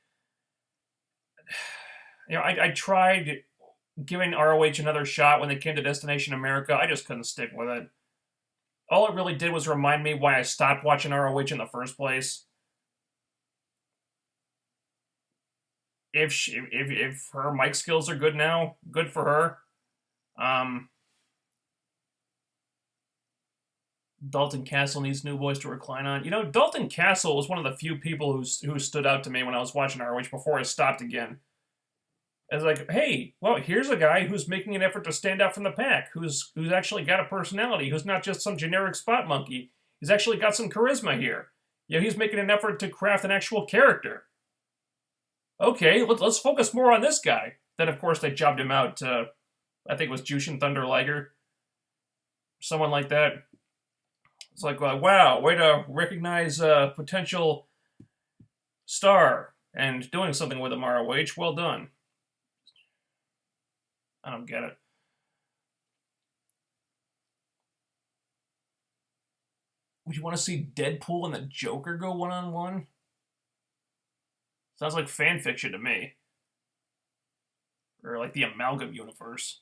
I tried giving ROH another shot when they came to Destination America. I just couldn't stick with it. All it really did was remind me why I stopped watching ROH in the first place. If her mic skills are good now, good for her. Dalton Castle needs new voice to recline on. Dalton Castle was one of the few people who stood out to me when I was watching ROH before I stopped again. I was like, hey, well, here's a guy who's making an effort to stand out from the pack, who's actually got a personality, who's not just some generic spot monkey. He's actually got some charisma here. He's making an effort to craft an actual character. Okay, let's focus more on this guy. Then, of course, they jobbed him out to, I think it was Jushin Thunder Liger. Someone like that. It's like, wow, way to recognize a potential star and doing something with him, ROH. Well done. I don't get it. Would you want to see Deadpool and the Joker go one-on-one? Sounds like fan fiction to me. Or like the Amalgam universe.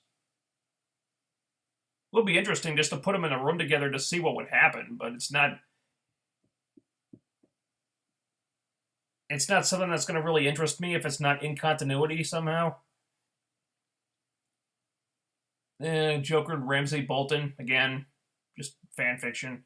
It would be interesting just to put them in a room together to see what would happen, but it's not something that's going to really interest me if it's not in continuity somehow. Joker and Ramsay Bolton, again, just fan fiction.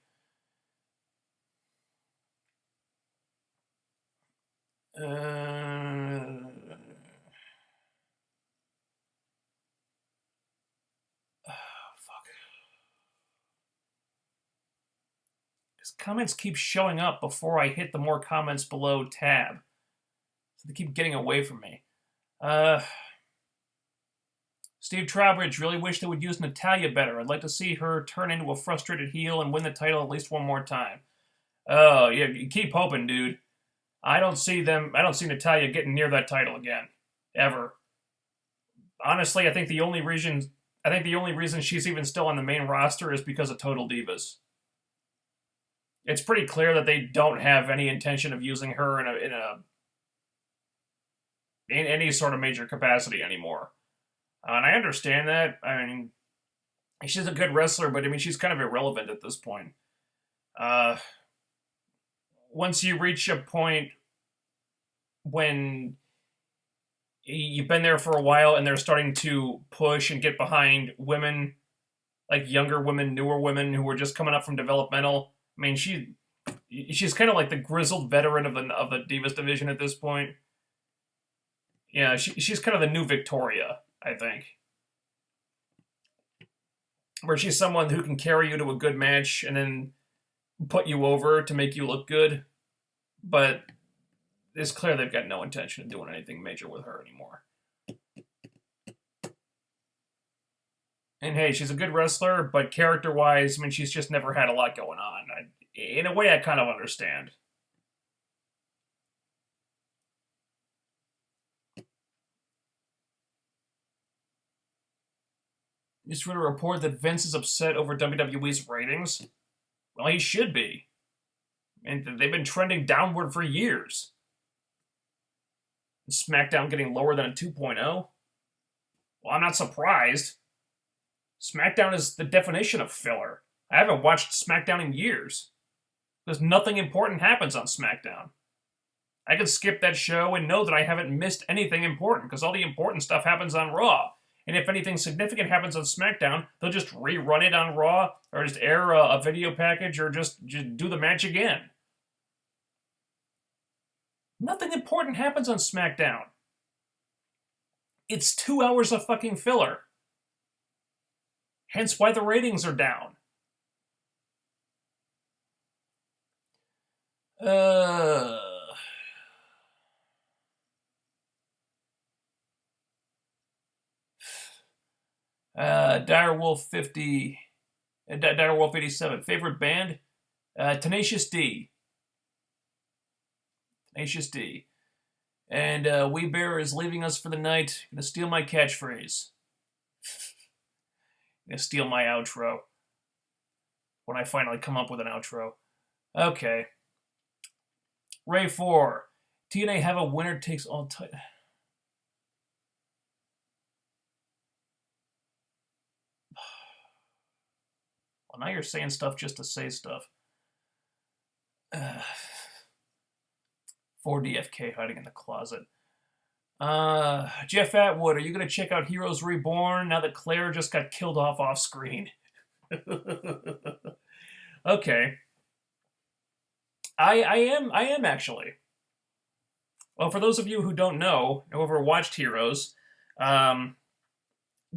Comments keep showing up before I hit the more comments below tab. So they keep getting away from me. Steve Trowbridge really wish they would use Natalya better. I'd like to see her turn into a frustrated heel and win the title at least one more time. Oh, yeah, keep hoping, dude. I don't see Natalya getting near that title again. Ever. Honestly, I think the only reason she's even still on the main roster is because of Total Divas. It's pretty clear that they don't have any intention of using her in any sort of major capacity anymore. And I understand that. I mean, she's a good wrestler, but I mean, she's kind of irrelevant at this point. Once you reach a point when you've been there for a while and they're starting to push and get behind women, like younger women, newer women who are just coming up from developmental. I mean, she's kind of like the grizzled veteran of the Divas division at this point. Yeah, she's kind of the new Victoria, I think. Where she's someone who can carry you to a good match and then put you over to make you look good. But it's clear they've got no intention of doing anything major with her anymore. And hey, she's a good wrestler, but character-wise, I mean, she's just never had a lot going on. In a way, I kind of understand. Just read a report that Vince is upset over WWE's ratings. Well, he should be. And they've been trending downward for years. SmackDown getting lower than a 2.0? Well, I'm not surprised. SmackDown is the definition of filler. I haven't watched SmackDown in years. Because nothing important happens on SmackDown. I can skip that show and know that I haven't missed anything important, because all the important stuff happens on Raw. And if anything significant happens on SmackDown, they'll just rerun it on Raw, or just air a video package, or just do the match again. Nothing important happens on SmackDown. It's 2 hours of fucking filler. Hence why the ratings are down. Direwolf 50, Direwolf 87. Favorite band? Tenacious D. Tenacious D. And Wee Bear is leaving us for the night. Gonna steal my catchphrase. Gonna steal my outro. When I finally come up with an outro. Okay. Ray 4. TNA have a winner takes all time. Well, now you're saying stuff just to say stuff. 4DFK hiding in the closet. Jeff Atwood, are you going to check out Heroes Reborn now that Claire just got killed off screen? Okay. I am actually. Well, for those of you who don't know, whoever watched Heroes,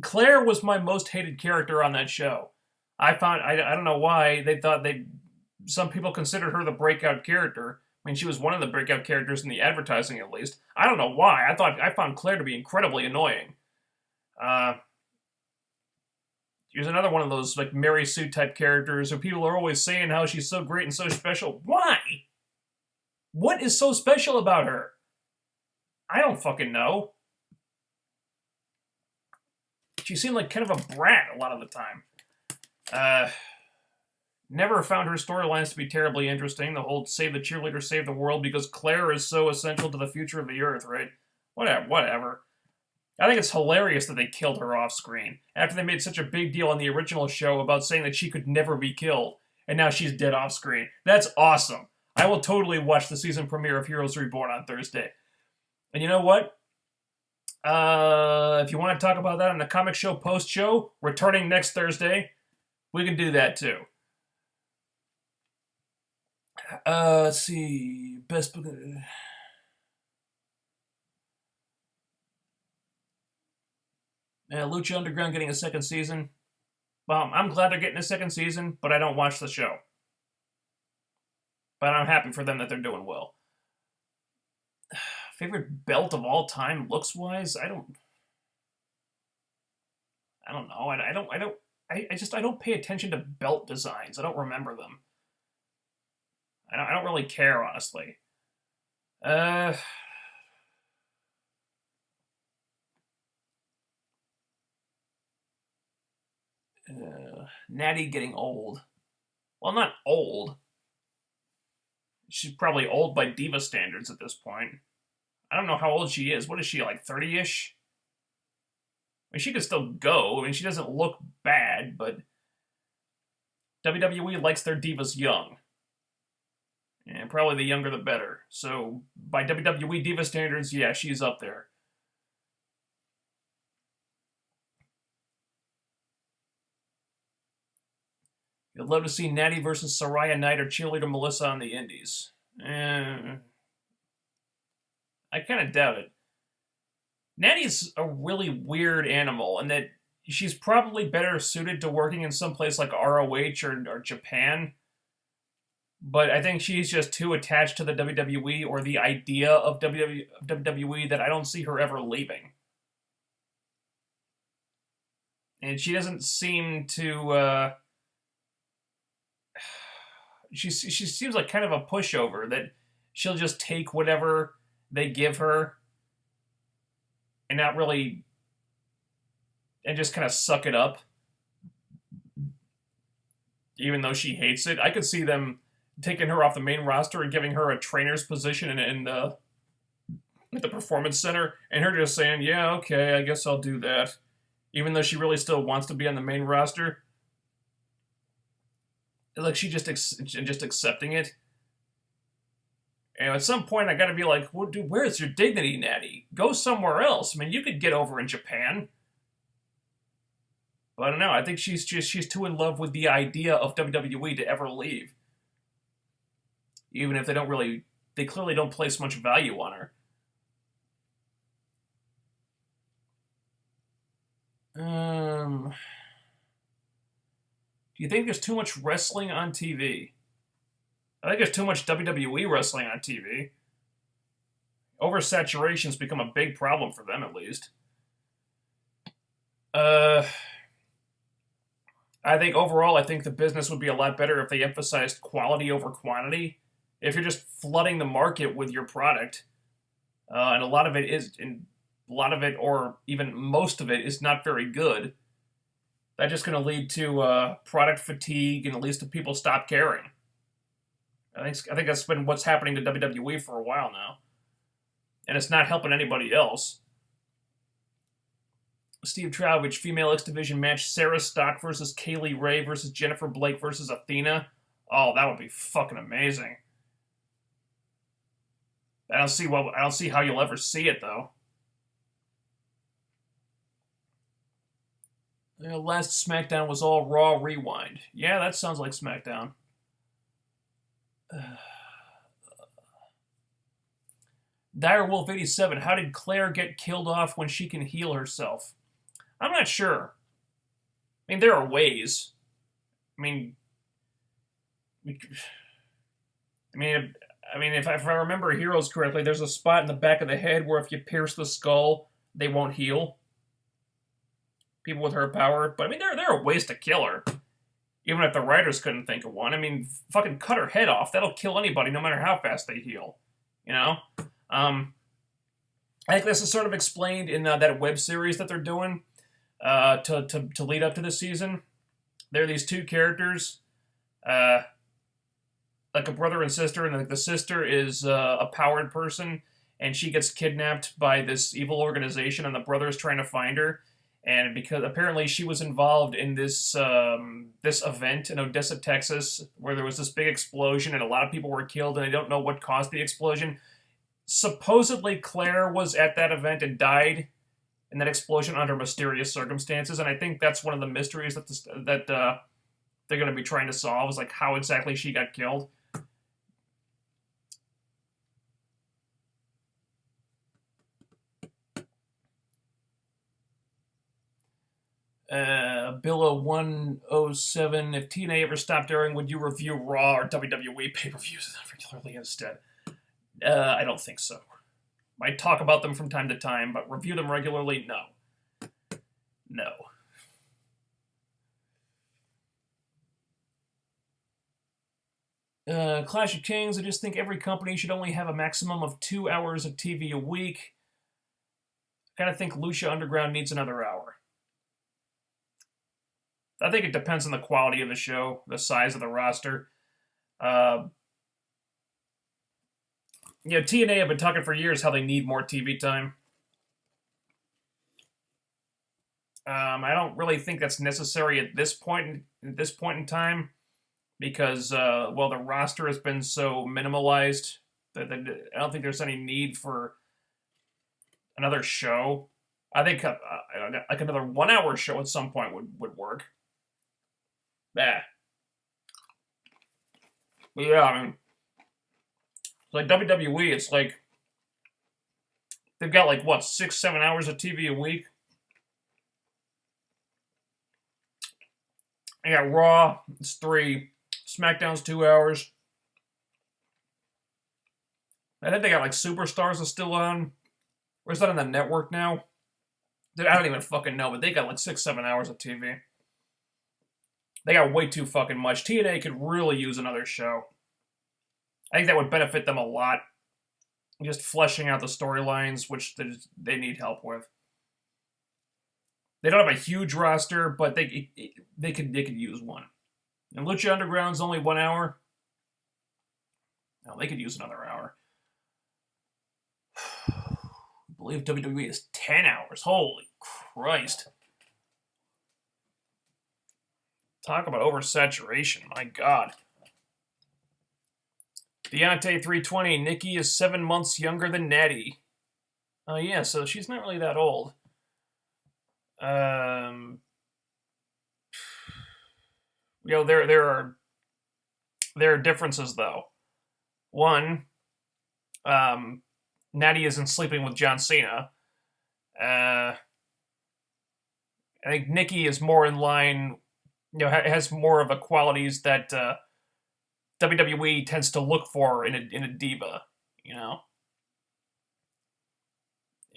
Claire was my most hated character on that show. I don't know why some people considered her the breakout character. I mean, she was one of the breakout characters in the advertising, at least. I don't know why. I found Claire to be incredibly annoying. She's another one of those like Mary Sue type characters who people are always saying how she's so great and so special. Why? What is so special about her? I don't fucking know. She seemed like kind of a brat a lot of the time. Never found her storylines to be terribly interesting. The whole save the cheerleader, save the world because Claire is so essential to the future of the Earth, right? Whatever. I think it's hilarious that they killed her off screen after they made such a big deal on the original show about saying that she could never be killed, and now she's dead off screen. That's awesome. I will totally watch the season premiere of Heroes Reborn on Thursday. And you know what? If you want to talk about that on the Comic Show post-show, returning next Thursday, we can do that too. Let's see. Best book. Lucha Underground getting a second season. Well, I'm glad they're getting a second season, but I don't watch the show. But I'm happy for them that they're doing well. Favorite belt of all time, looks-wise? I don't know. I don't pay attention to belt designs. I don't remember them. I don't really care, honestly. Natty getting old. Well, not old. She's probably old by diva standards at this point. I don't know how old she is. What is she, like 30-ish? I mean, she could still go. I mean, she doesn't look bad, but WWE likes their divas young. And probably the younger the better. So, by WWE diva standards, yeah, she's up there. You'd love to see Natty versus Saraya Knight or cheerleader Melissa on the Indies. I kind of doubt it. Natty's a really weird animal in that she's probably better suited to working in some place like ROH or Japan. But I think she's just too attached to the WWE or the idea of WWE that I don't see her ever leaving. And she doesn't seem to... She seems like kind of a pushover, that she'll just take whatever they give her and not really... and just kind of suck it up. Even though she hates it. I could see them taking her off the main roster and giving her a trainer's position in the performance center, and her just saying, yeah, okay, I guess I'll do that. Even though she really still wants to be on the main roster. Like, she just accepting it. And at some point, I gotta be like, well, dude, where's your dignity, Natty? Go somewhere else. I mean, you could get over in Japan. But I don't know. I think she's too in love with the idea of WWE to ever leave, even if they clearly don't place much value on her. Do you think there's too much wrestling on TV? I think there's too much WWE wrestling on TV. Oversaturation's become a big problem for them, at least. I think overall, I think the business would be a lot better if they emphasized quality over quantity. If you're just flooding the market with your product, and a lot of it, or even most of it, is not very good, that's just going to lead to product fatigue and at least the people stop caring. I think that's been what's happening to WWE for a while now, and it's not helping anybody else. Steve Trowbridge, female X Division match: Sarah Stock versus Kaylee Ray versus Jennifer Blake versus Athena. Oh, that would be fucking amazing. I don't see how you'll ever see it though. Last SmackDown was all Raw Rewind. Yeah, that sounds like SmackDown. Direwolf 87. How did Claire get killed off when she can heal herself? I'm not sure. I mean, there are ways. I mean, if I remember Heroes correctly, there's a spot in the back of the head where if you pierce the skull, they won't heal. People with her power. But I mean, there are ways to kill her. Even if the writers couldn't think of one. I mean, fucking cut her head off. That'll kill anybody, no matter how fast they heal. You know? I think this is sort of explained in that web series that they're doing to lead up to this season. There are these two characters, like a brother and sister, and the sister is a powered person, and she gets kidnapped by this evil organization, and the brother is trying to find her. And because apparently she was involved in this event in Odessa, Texas, where there was this big explosion and a lot of people were killed, and they don't know what caused the explosion. Supposedly, Claire was at that event and died in that explosion under mysterious circumstances, and I think that's one of the mysteries that they're going to be trying to solve, is like how exactly she got killed. Billa 107. If TNA ever stopped airing, would you review Raw or WWE pay-per-views regularly instead? I don't think so. Might talk about them from time to time, but review them regularly? No. No. Clash of Kings, I just think every company should only have a maximum of 2 hours of TV a week. I kind of think Lucha Underground needs another hour. I think it depends on the quality of the show, the size of the roster. TNA have been talking for years how they need more TV time. I don't really think that's necessary at this point in time, because the roster has been so minimalized that I don't think there's any need for another show. I think like another 1 hour show at some point would work. Yeah. But yeah, I mean, like WWE, it's like they've got like 6-7 hours of TV a week. I got Raw, it's 3. SmackDown's 2 hours. I think they got like Superstars is still on. Or is that on the network now? Dude, I don't even fucking know, but they got like 6-7 hours of TV. They got way too fucking much. TNA could really use another show. I think that would benefit them a lot. Just fleshing out the storylines, which they need help with. They don't have a huge roster, but they could use one. And Lucha Underground's only 1 hour. No, they could use another hour. I believe WWE is 10 hours. Holy Christ. Talk about oversaturation. My God. Deontay 320. Nikki is 7 months younger than Natty. Oh, yeah, so she's not really that old. there are differences though. One, Natty isn't sleeping with John Cena. I think Nikki is more in line, has more of the qualities that WWE tends to look for in a diva. You know,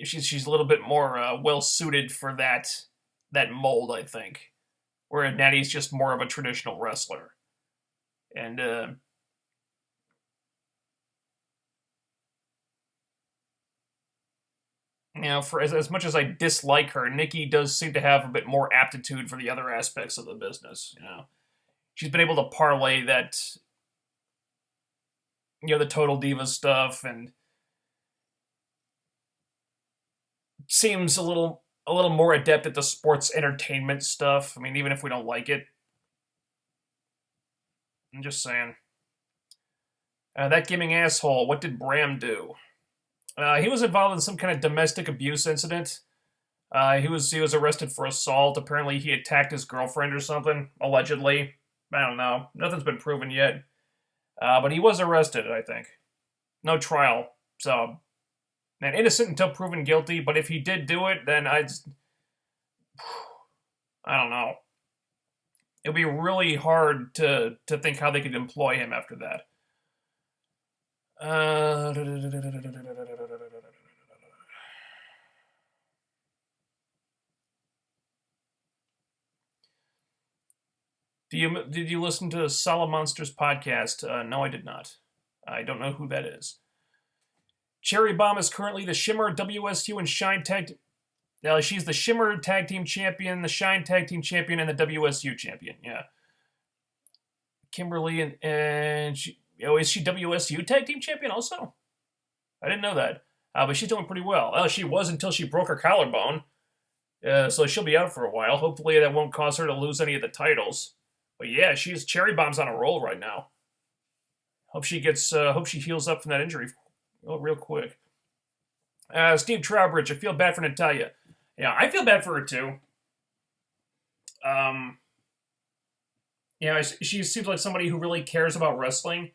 she's a little bit more well suited for that mold, I think. Where Natty's just more of a traditional wrestler, and for as much as I dislike her, Nikki does seem to have a bit more aptitude for the other aspects of the business. She's been able to parlay that, the Total Diva stuff, and seems a little more adept at the sports entertainment stuff. I mean, even if we don't like it, I'm just saying. That gaming asshole. What did Bram do? He was involved in some kind of domestic abuse incident. He was arrested for assault. Apparently, he attacked his girlfriend or something. Allegedly, I don't know. Nothing's been proven yet. But he was arrested. I think. No trial. So, man, innocent until proven guilty. But if he did do it, then I don't know. It'd be really hard to think how they could employ him after that. Did you listen to Sala Monsters podcast? No, I did not. I don't know who that is. Cherry Bomb is currently the Shimmer, WSU, and Shine Tag. She's the Shimmer Tag Team Champion, the Shine Tag Team Champion, and the WSU Champion. Yeah. Kimberly and she. Oh, is she WSU Tag Team Champion also? I didn't know that. But she's doing pretty well. She was until she broke her collarbone. So she'll be out for a while. Hopefully that won't cause her to lose any of the titles. But yeah, she's Cherry Bomb's on a roll right now. Hope she heals up from that injury real quick. Steve Trowbridge, I feel bad for Natalya. Yeah, I feel bad for her too. She seems like somebody who really cares about wrestling.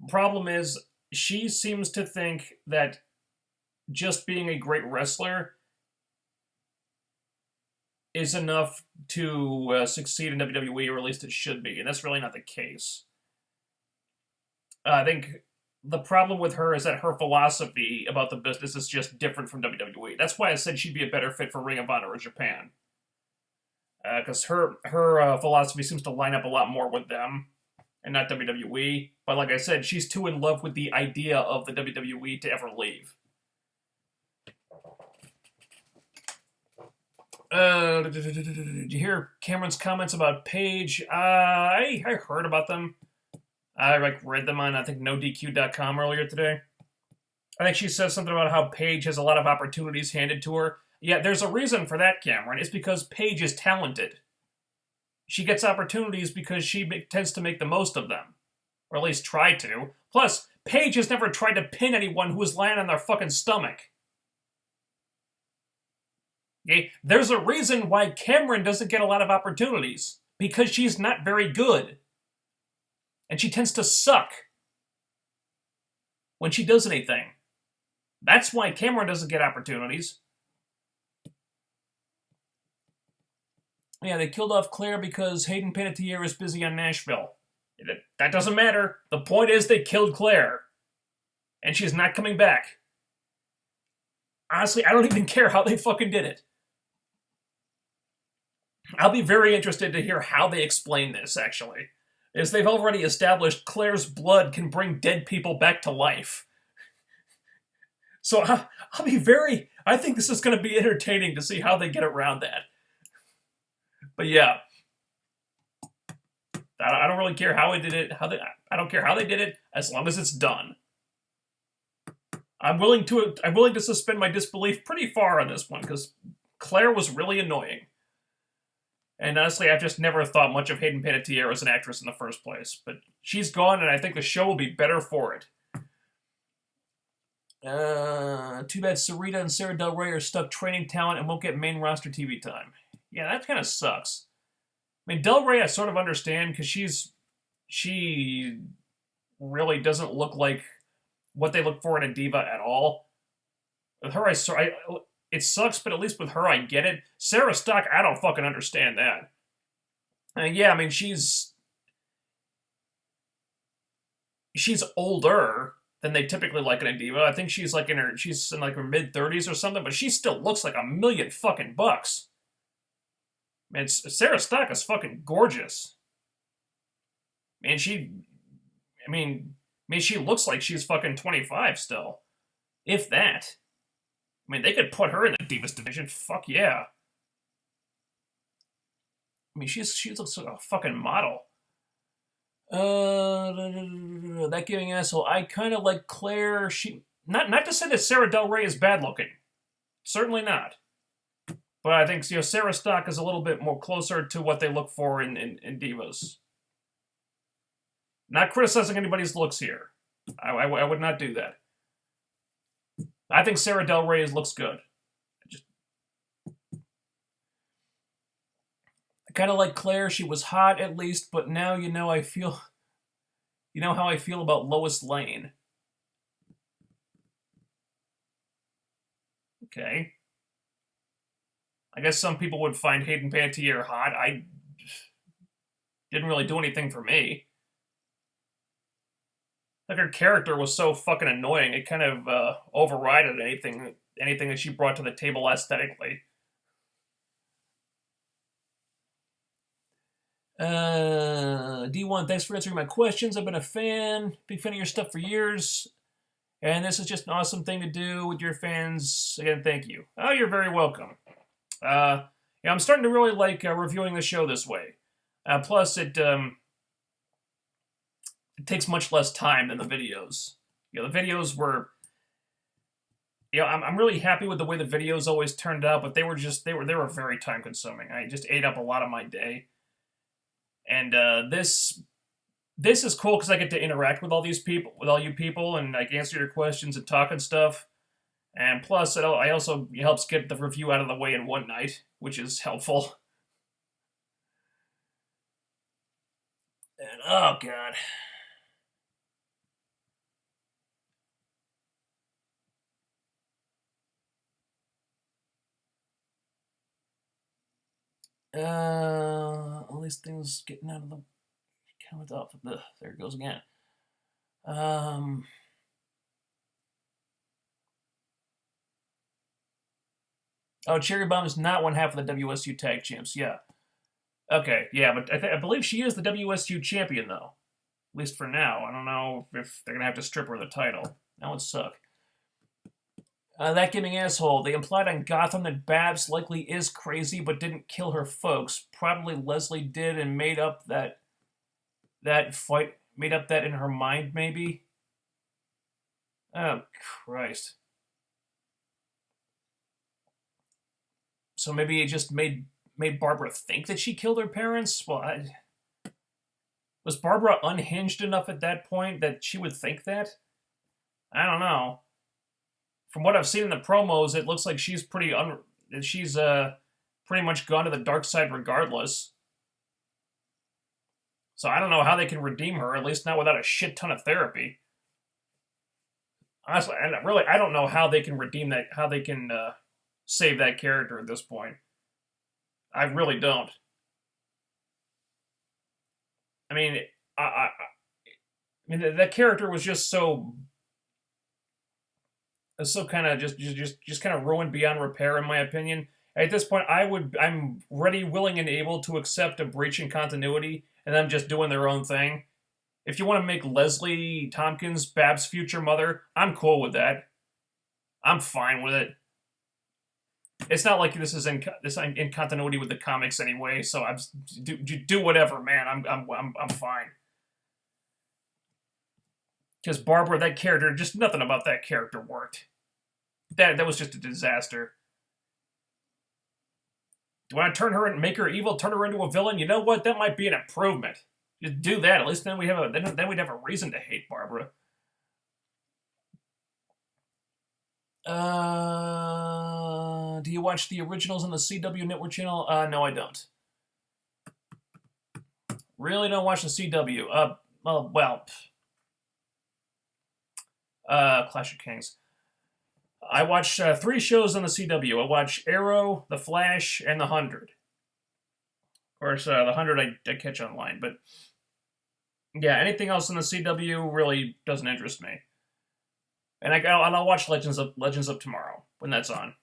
Problem is, she seems to think that just being a great wrestler is enough to succeed in WWE, or at least it should be, and that's really not the case. I think the problem with her is that her philosophy about the business is just different from WWE. That's why I said she'd be a better fit for Ring of Honor or Japan. Because her philosophy seems to line up a lot more with them and not WWE. But like I said, she's too in love with the idea of the WWE to ever leave. Did you hear Cameron's comments about Paige? I heard about them. I read them on, I think, NoDQ.com earlier today. I think she says something about how Paige has a lot of opportunities handed to her. Yeah, there's a reason for that, Cameron. It's because Paige is talented. She gets opportunities because she tends to make the most of them. Or at least try to. Plus, Paige has never tried to pin anyone who is lying on their fucking stomach. Okay? There's a reason why Cameron doesn't get a lot of opportunities. Because she's not very good. And she tends to suck when she does anything. That's why Cameron doesn't get opportunities. Yeah, they killed off Claire because Hayden Panettiere is busy on Nashville. That doesn't matter. The point is they killed Claire. And she's not coming back. Honestly, I don't even care how they fucking did it. I'll be very interested to hear how they explain this, actually. As they've already established, Claire's blood can bring dead people back to life. So I'll be I think this is going to be entertaining to see how they get around that. But yeah, I don't really care how they did it. I don't care how they did it, as long as it's done. I'm willing to suspend my disbelief pretty far on this one, because Claire was really annoying. And honestly, I've just never thought much of Hayden Panettiere as an actress in the first place. But she's gone, and I think the show will be better for it. Too bad Sarita and Sarah Del Rey are stuck training talent and won't get main roster TV time. Yeah, that kind of sucks. I mean, Del Rey I sort of understand because she really doesn't look like what they look for in a diva at all. With her, it sucks, but at least with her, I get it. Sarah Stock, I don't fucking understand that. Yeah, I mean, she's older than they typically like in a diva. I think she's in like her mid-30s or something, but she still looks like $1,000,000 fucking bucks. Man, Sarah Stock is fucking gorgeous. Man, she looks like she's fucking 25 still, if that. I mean, they could put her in the Divas division. Fuck yeah. I mean, she looks like a fucking model. That giving asshole. I kind of like Claire. Not to say that Sarah Del Rey is bad looking. Certainly not. But I think Sarah Stock is a little bit more closer to what they look for in divas. Not criticizing anybody's looks here. I would not do that. I think Sarah Del Rey looks good. I kind of like Claire. She was hot at least, but now I feel. You know how I feel about Lois Lane. Okay. I guess some people would find Hayden Panettiere hot. I didn't really do anything for me. Like, her character was so fucking annoying, it kind of overrided anything that she brought to the table aesthetically. D1, thanks for answering my questions. I've been a big fan of your stuff for years, and this is just an awesome thing to do with your fans. Again, thank you. Oh, you're very welcome. I'm starting to really like reviewing the show this way. Plus, it takes much less time than the videos. The videos were. I'm really happy with the way the videos always turned out, but they were very time consuming. I just ate up a lot of my day. And this is cool because I get to interact with all you people, and like answer your questions and talk and stuff. And plus, it also helps get the review out of the way in one night, which is helpful. And oh god. All these things getting out of the count off. There it goes again. Oh, Cherry Bomb is not one half of the WSU Tag Champs. Yeah. Okay. Yeah, but I believe she is the WSU champion though. At least for now. I don't know if they're gonna have to strip her of the title. That would suck. That giving asshole. They implied on Gotham that Babs likely is crazy but didn't kill her folks. Probably Leslie did and made up that in her mind, maybe. Oh Christ. So maybe it just made Barbara think that she killed her parents? Well, was Barbara unhinged enough at that point that she would think that? I don't know. From what I've seen in the promos, it looks like she's pretty much gone to the dark side regardless. So I don't know how they can redeem her, at least not without a shit ton of therapy. Honestly, I don't know how they can redeem that, how they can save that character at this point. I really don't. I mean, I mean that character was just so kind of just kind of ruined beyond repair, in my opinion. At this point, I'm ready, willing, and able to accept a breach in continuity and them just doing their own thing. If you want to make Leslie Tompkins Babs' future mother, I'm cool with that. I'm fine with it. It's not like this is in continuity with the comics anyway, so do whatever, man. I'm fine. Because Barbara, that character, just nothing about that character worked. That was just a disaster. Do I turn her and make her evil, turn her into a villain? You know what? That might be an improvement. Just do that. At least then we'd have a reason to hate Barbara. Do you watch the originals on the CW Network channel? No, I don't. Really don't watch the CW. Clash of Kings. I watch 3 shows on the CW. I watch Arrow, The Flash, and The 100. Of course, The 100 I catch online, but yeah, anything else in the CW really doesn't interest me. And I'll watch Legends of Tomorrow when that's on.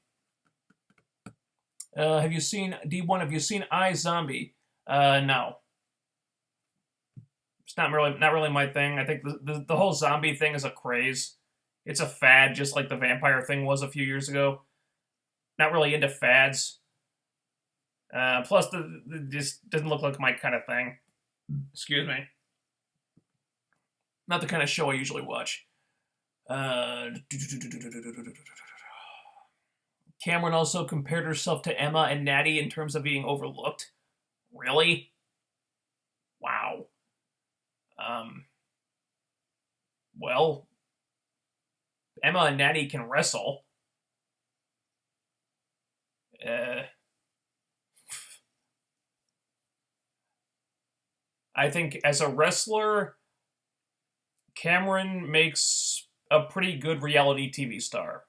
Have you seen D1? Have you seen iZombie? No. It's not really my thing. I think the whole zombie thing is a craze. It's a fad, just like the vampire thing was a few years ago. Not really into fads. Plus, the just doesn't look like my kind of thing. Excuse me. Not the kind of show I usually watch. Cameron also compared herself to Emma and Natty in terms of being overlooked. Really? Wow. Well, Emma and Natty can wrestle. I think as a wrestler, Cameron makes a pretty good reality TV star.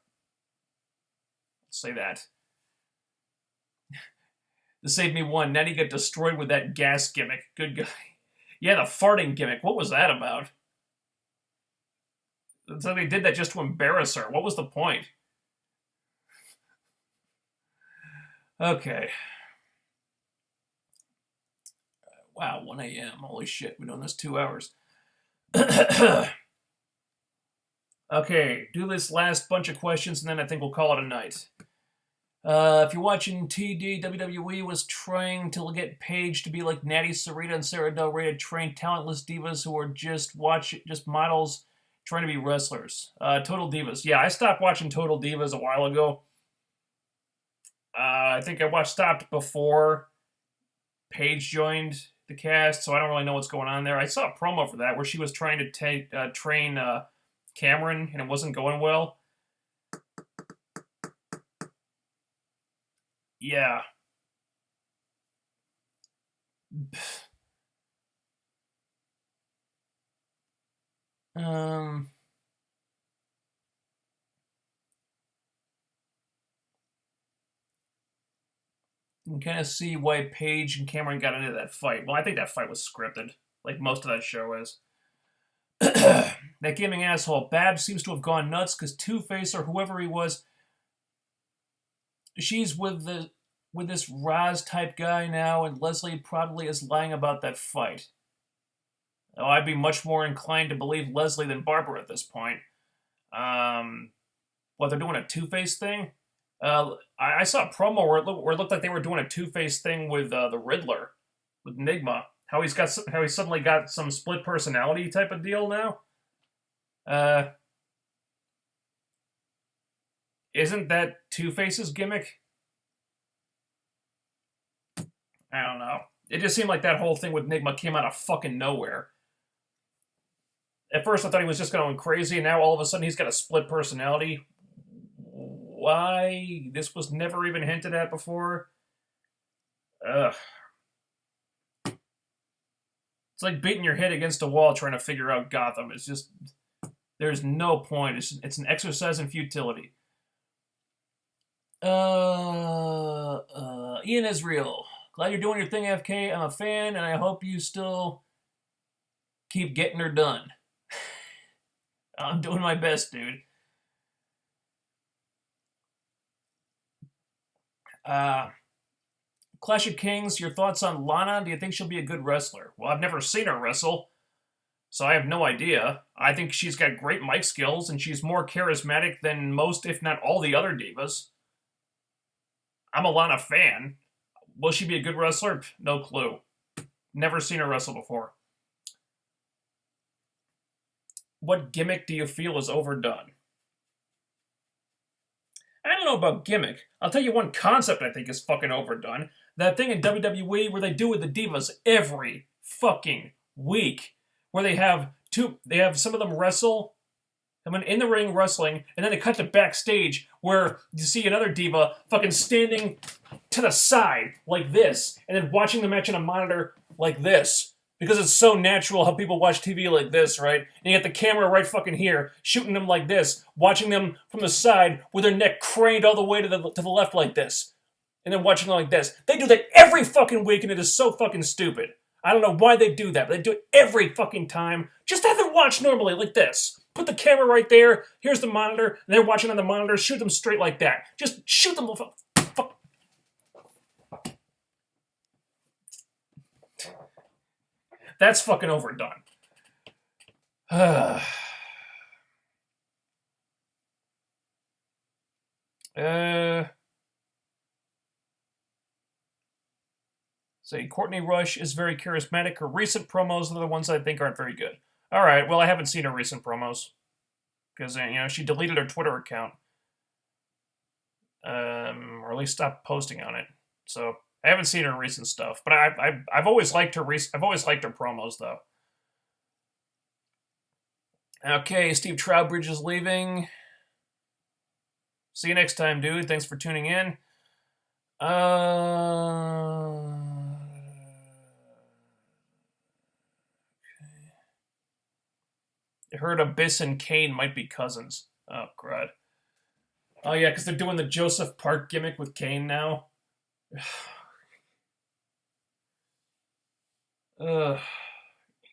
Let's say that. To save me one, Natty got destroyed with that gas gimmick. Good guy. Yeah, the farting gimmick. What was that about? So they did that just to embarrass her. What was the point? Okay. Wow, 1 a.m. Holy shit, we've been doing this 2 hours. Okay, do this last bunch of questions and then I think we'll call it a night. If you're watching TD, WWE was trying to get Paige to be like Natty Sarita and Sarah Del Rey to train talentless divas who are just models trying to be wrestlers. Total Divas. Yeah, I stopped watching Total Divas a while ago. I think I stopped before Paige joined the cast, so I don't really know what's going on there. I saw a promo for that where she was trying to train Cameron, and it wasn't going well. Yeah. You can kind of see why Paige and Cameron got into that fight. Well, I think that fight was scripted, like most of that show is. That gaming asshole, Babs seems to have gone nuts because Two-Face or whoever he was, she's with this Roz type guy now, and Leslie probably is lying about that fight. Oh, I'd be much more inclined to believe Leslie than Barbara at this point. What, they're doing a Two-Face thing? I saw a promo where it looked like they were doing a Two-Face thing with the Riddler, with Enigma. How he suddenly got some split personality type of deal now. Isn't that Two-Face's gimmick? I don't know. It just seemed like that whole thing with Enigma came out of fucking nowhere. At first I thought he was just going crazy, and now all of a sudden he's got a split personality. Why? This was never even hinted at before. Ugh. It's like beating your head against a wall trying to figure out Gotham. It's just, there's no point. It's an exercise in futility. Ian Israel. Glad you're doing your thing, FK. I'm a fan, and I hope you still keep getting her done. I'm doing my best, dude. Clash of Kings, your thoughts on Lana? Do you think she'll be a good wrestler? Well, I've never seen her wrestle, so I have no idea. I think she's got great mic skills, and she's more charismatic than most, if not all, the other divas. I'm a Lana fan. Will she be a good wrestler? No clue. Never seen her wrestle before. What gimmick do you feel is overdone? I don't know about gimmick. I'll tell you one concept I think is fucking overdone. That thing in WWE where they do with the divas every fucking week. Where they have some of them wrestle, in the ring wrestling, and then they cut to backstage where you see another diva fucking standing to the side like this, and then watching the match on a monitor like this. because it's so natural how people watch TV like this, right? And you get the camera right fucking here, shooting them like this, watching them from the side with their neck craned all the way to the left like this, and then watching them like this. They do that every fucking week, and it is so fucking stupid. I don't know why they do that, but they do it every fucking time. Just have them watch normally like this. Put the camera right there, here's the monitor, and they're watching on the monitor, shoot them straight like that. Just shoot them. Fuck. That's fucking overdone. Say Courtney Rush is very charismatic. Her recent promos are the ones I think aren't very good. All right, well, I haven't seen her recent promos because she deleted her Twitter account, or at least stopped posting on it. So I haven't seen her recent stuff, but I've always liked her. I've always liked her promos though. Okay, Steve Trowbridge is leaving. See you next time, dude. Thanks for tuning in. I heard Abyss and Kane might be cousins. Oh, crud. Oh, yeah, because they're doing the Joseph Park gimmick with Kane now.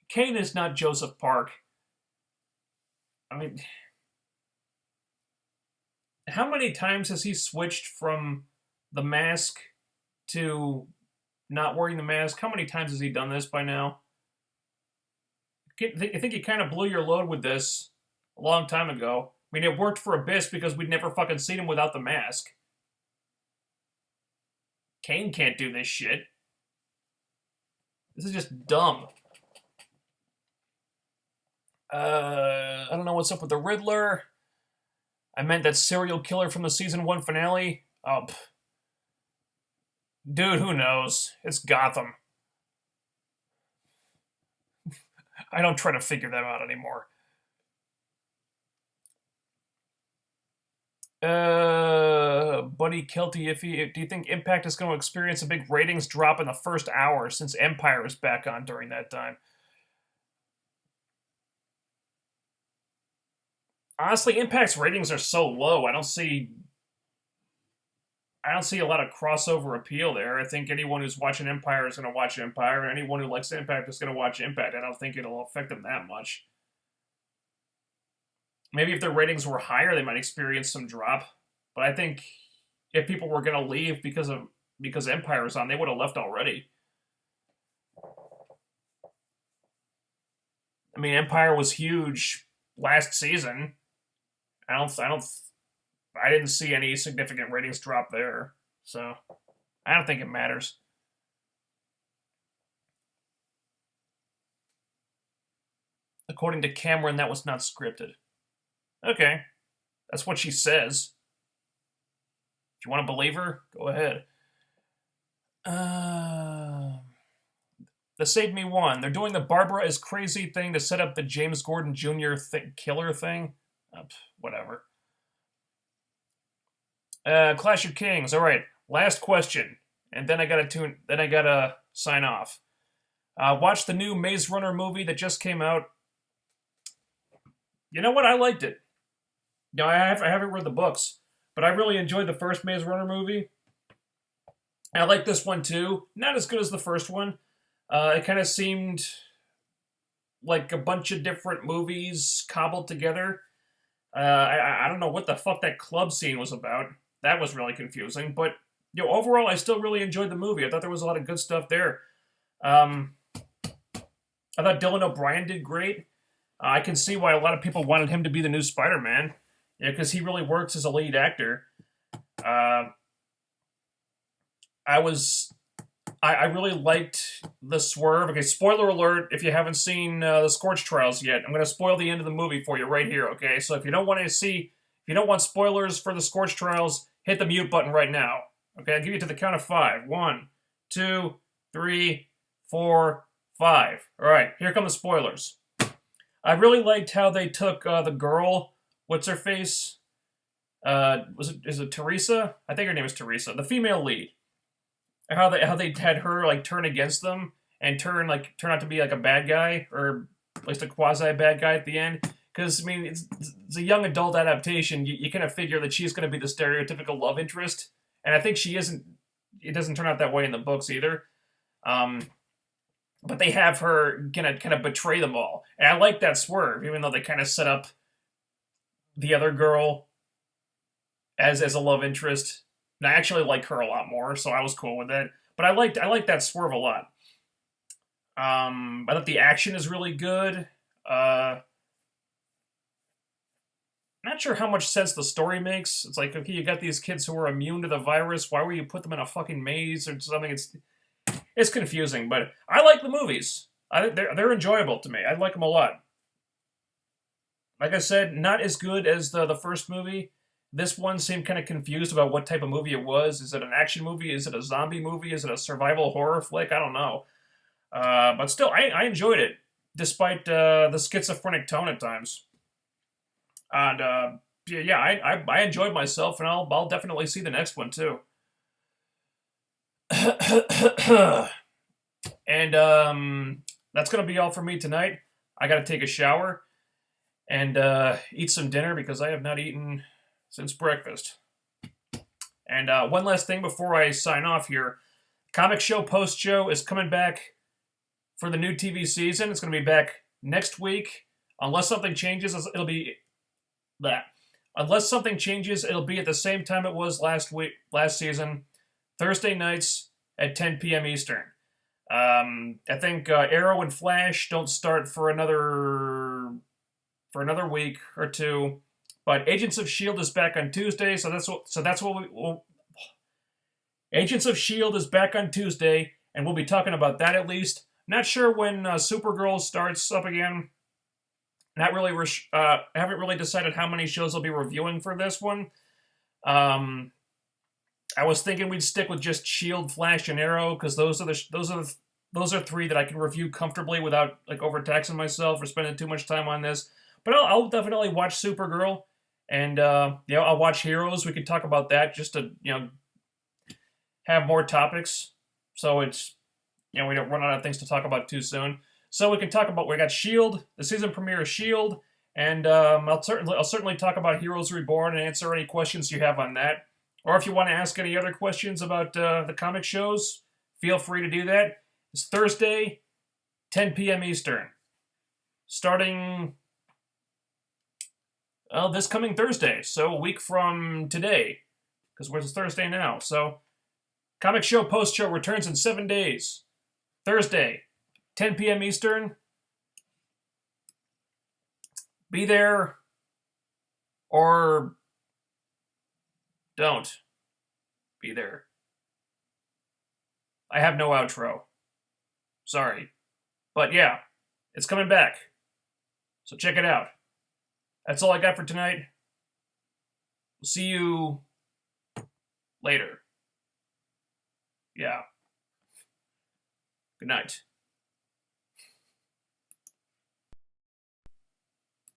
Kane is not Joseph Park. I mean, how many times has he switched from the mask to not wearing the mask? How many times has he done this by now? I think you kind of blew your load with this a long time ago. I mean, it worked for Abyss because we'd never fucking seen him without the mask. Kane can't do this shit. This is just dumb. I don't know what's up with the Riddler. I meant that serial killer from the season 1 finale. Oh, dude, who knows? It's Gotham. I don't try to figure them out anymore. Buddy Kelty, do you think Impact is going to experience a big ratings drop in the first hour since Empire is back on during that time? Honestly, Impact's ratings are so low. I don't see a lot of crossover appeal there. I think anyone who's watching Empire is going to watch Empire, and anyone who likes Impact is going to watch Impact. I don't think it'll affect them that much. Maybe if their ratings were higher, they might experience some drop. But I think if people were going to leave because Empire is on, they would have left already. I mean, Empire was huge last season. I didn't see any significant ratings drop there, so I don't think it matters. According to Cameron, that was not scripted. Okay, that's what she says. If you want to believe her, go ahead. The Save Me one. They're doing the Barbara is crazy thing to set up the James Gordon Jr. Killer thing. Whatever. Clash of Kings. All right, last question, and then I gotta sign off. Watch the new Maze Runner movie that just came out. You know what? I liked it. I haven't read the books, but I really enjoyed the first Maze Runner movie. I like this one too. Not as good as the first one. It kind of seemed like a bunch of different movies cobbled together. I don't know what the fuck that club scene was about. That was really confusing. But overall, I still really enjoyed the movie. I thought there was a lot of good stuff there. I thought Dylan O'Brien did great. I can see why a lot of people wanted him to be the new Spider-Man. Yeah, because he really works as a lead actor. I really liked the swerve. Okay, spoiler alert, if you haven't seen the Scorch Trials yet, I'm going to spoil the end of the movie for you right here, okay? So if you don't want spoilers for the Scorch Trials, hit the mute button right now. Okay, I'll give you to the count of 5. 1, 2, 3, 4, 5. All right, here come the spoilers. I really liked how they took the girl, what's her face? Is it Teresa? I think her name is Teresa, the female lead. How they had her like turn against them and turn out to be like a bad guy, or at least a quasi bad guy at the end. Because I mean, it's a young adult adaptation. You kind of figure that she's going to be the stereotypical love interest, and I think she isn't. It doesn't turn out that way in the books either. Um, but they have her kind of betray them all, and I like that swerve, even though they kind of set up the other girl as a love interest. And I actually like her a lot more, so I was cool with it. But I liked that swerve a lot. I thought the action is really good. Not sure how much sense the story makes. It's like, okay, you got these kids who are immune to the virus. Why would you put them in a fucking maze or something? It's confusing, but I like the movies. They're enjoyable to me. I like them a lot. Like I said, not as good as the first movie. This one seemed kind of confused about what type of movie it was. Is it an action movie? Is it a zombie movie? Is it a survival horror flick? I don't know. But still, I enjoyed it, despite the schizophrenic tone at times. And yeah, I enjoyed myself, and I'll definitely see the next one too. And that's gonna be all for me tonight. I gotta take a shower and eat some dinner because I have not eaten since breakfast. And one last thing before I sign off here. Comic Show Post Show is coming back for the new TV season. It's going to be back next week. Unless something changes, it'll be that. Unless something changes, it'll be at the same time it was last season, Thursday nights at 10 p.m. Eastern. I think Arrow and Flash don't start for another week or two, but Agents of Shield is back on Tuesday, so that's what we'll. Agents of Shield is back on Tuesday, and we'll be talking about that at least. Not sure when Supergirl starts up again. Not really. Haven't really decided how many shows I'll be reviewing for this one. I was thinking we'd stick with just Shield, Flash, and Arrow because those are three that I can review comfortably without like overtaxing myself or spending too much time on this. But I'll definitely watch Supergirl, and I'll watch Heroes. We could talk about that just to have more topics, so it's we don't run out of things to talk about too soon. So we can talk about, we got Shield, the season premiere of Shield, and I'll certainly talk about Heroes Reborn and answer any questions you have on that. Or if you want to ask any other questions about the comic shows, feel free to do that. It's Thursday, 10 p.m. Eastern, starting this coming Thursday, so a week from today, because it's Thursday now. So Comic Show Post Show returns in 7 days. Thursday, 10 p.m. Eastern. Be there or don't be there. I have no outro. Sorry. But yeah, it's coming back. So check it out. That's all I got for tonight. We'll see you later. Yeah. Good night.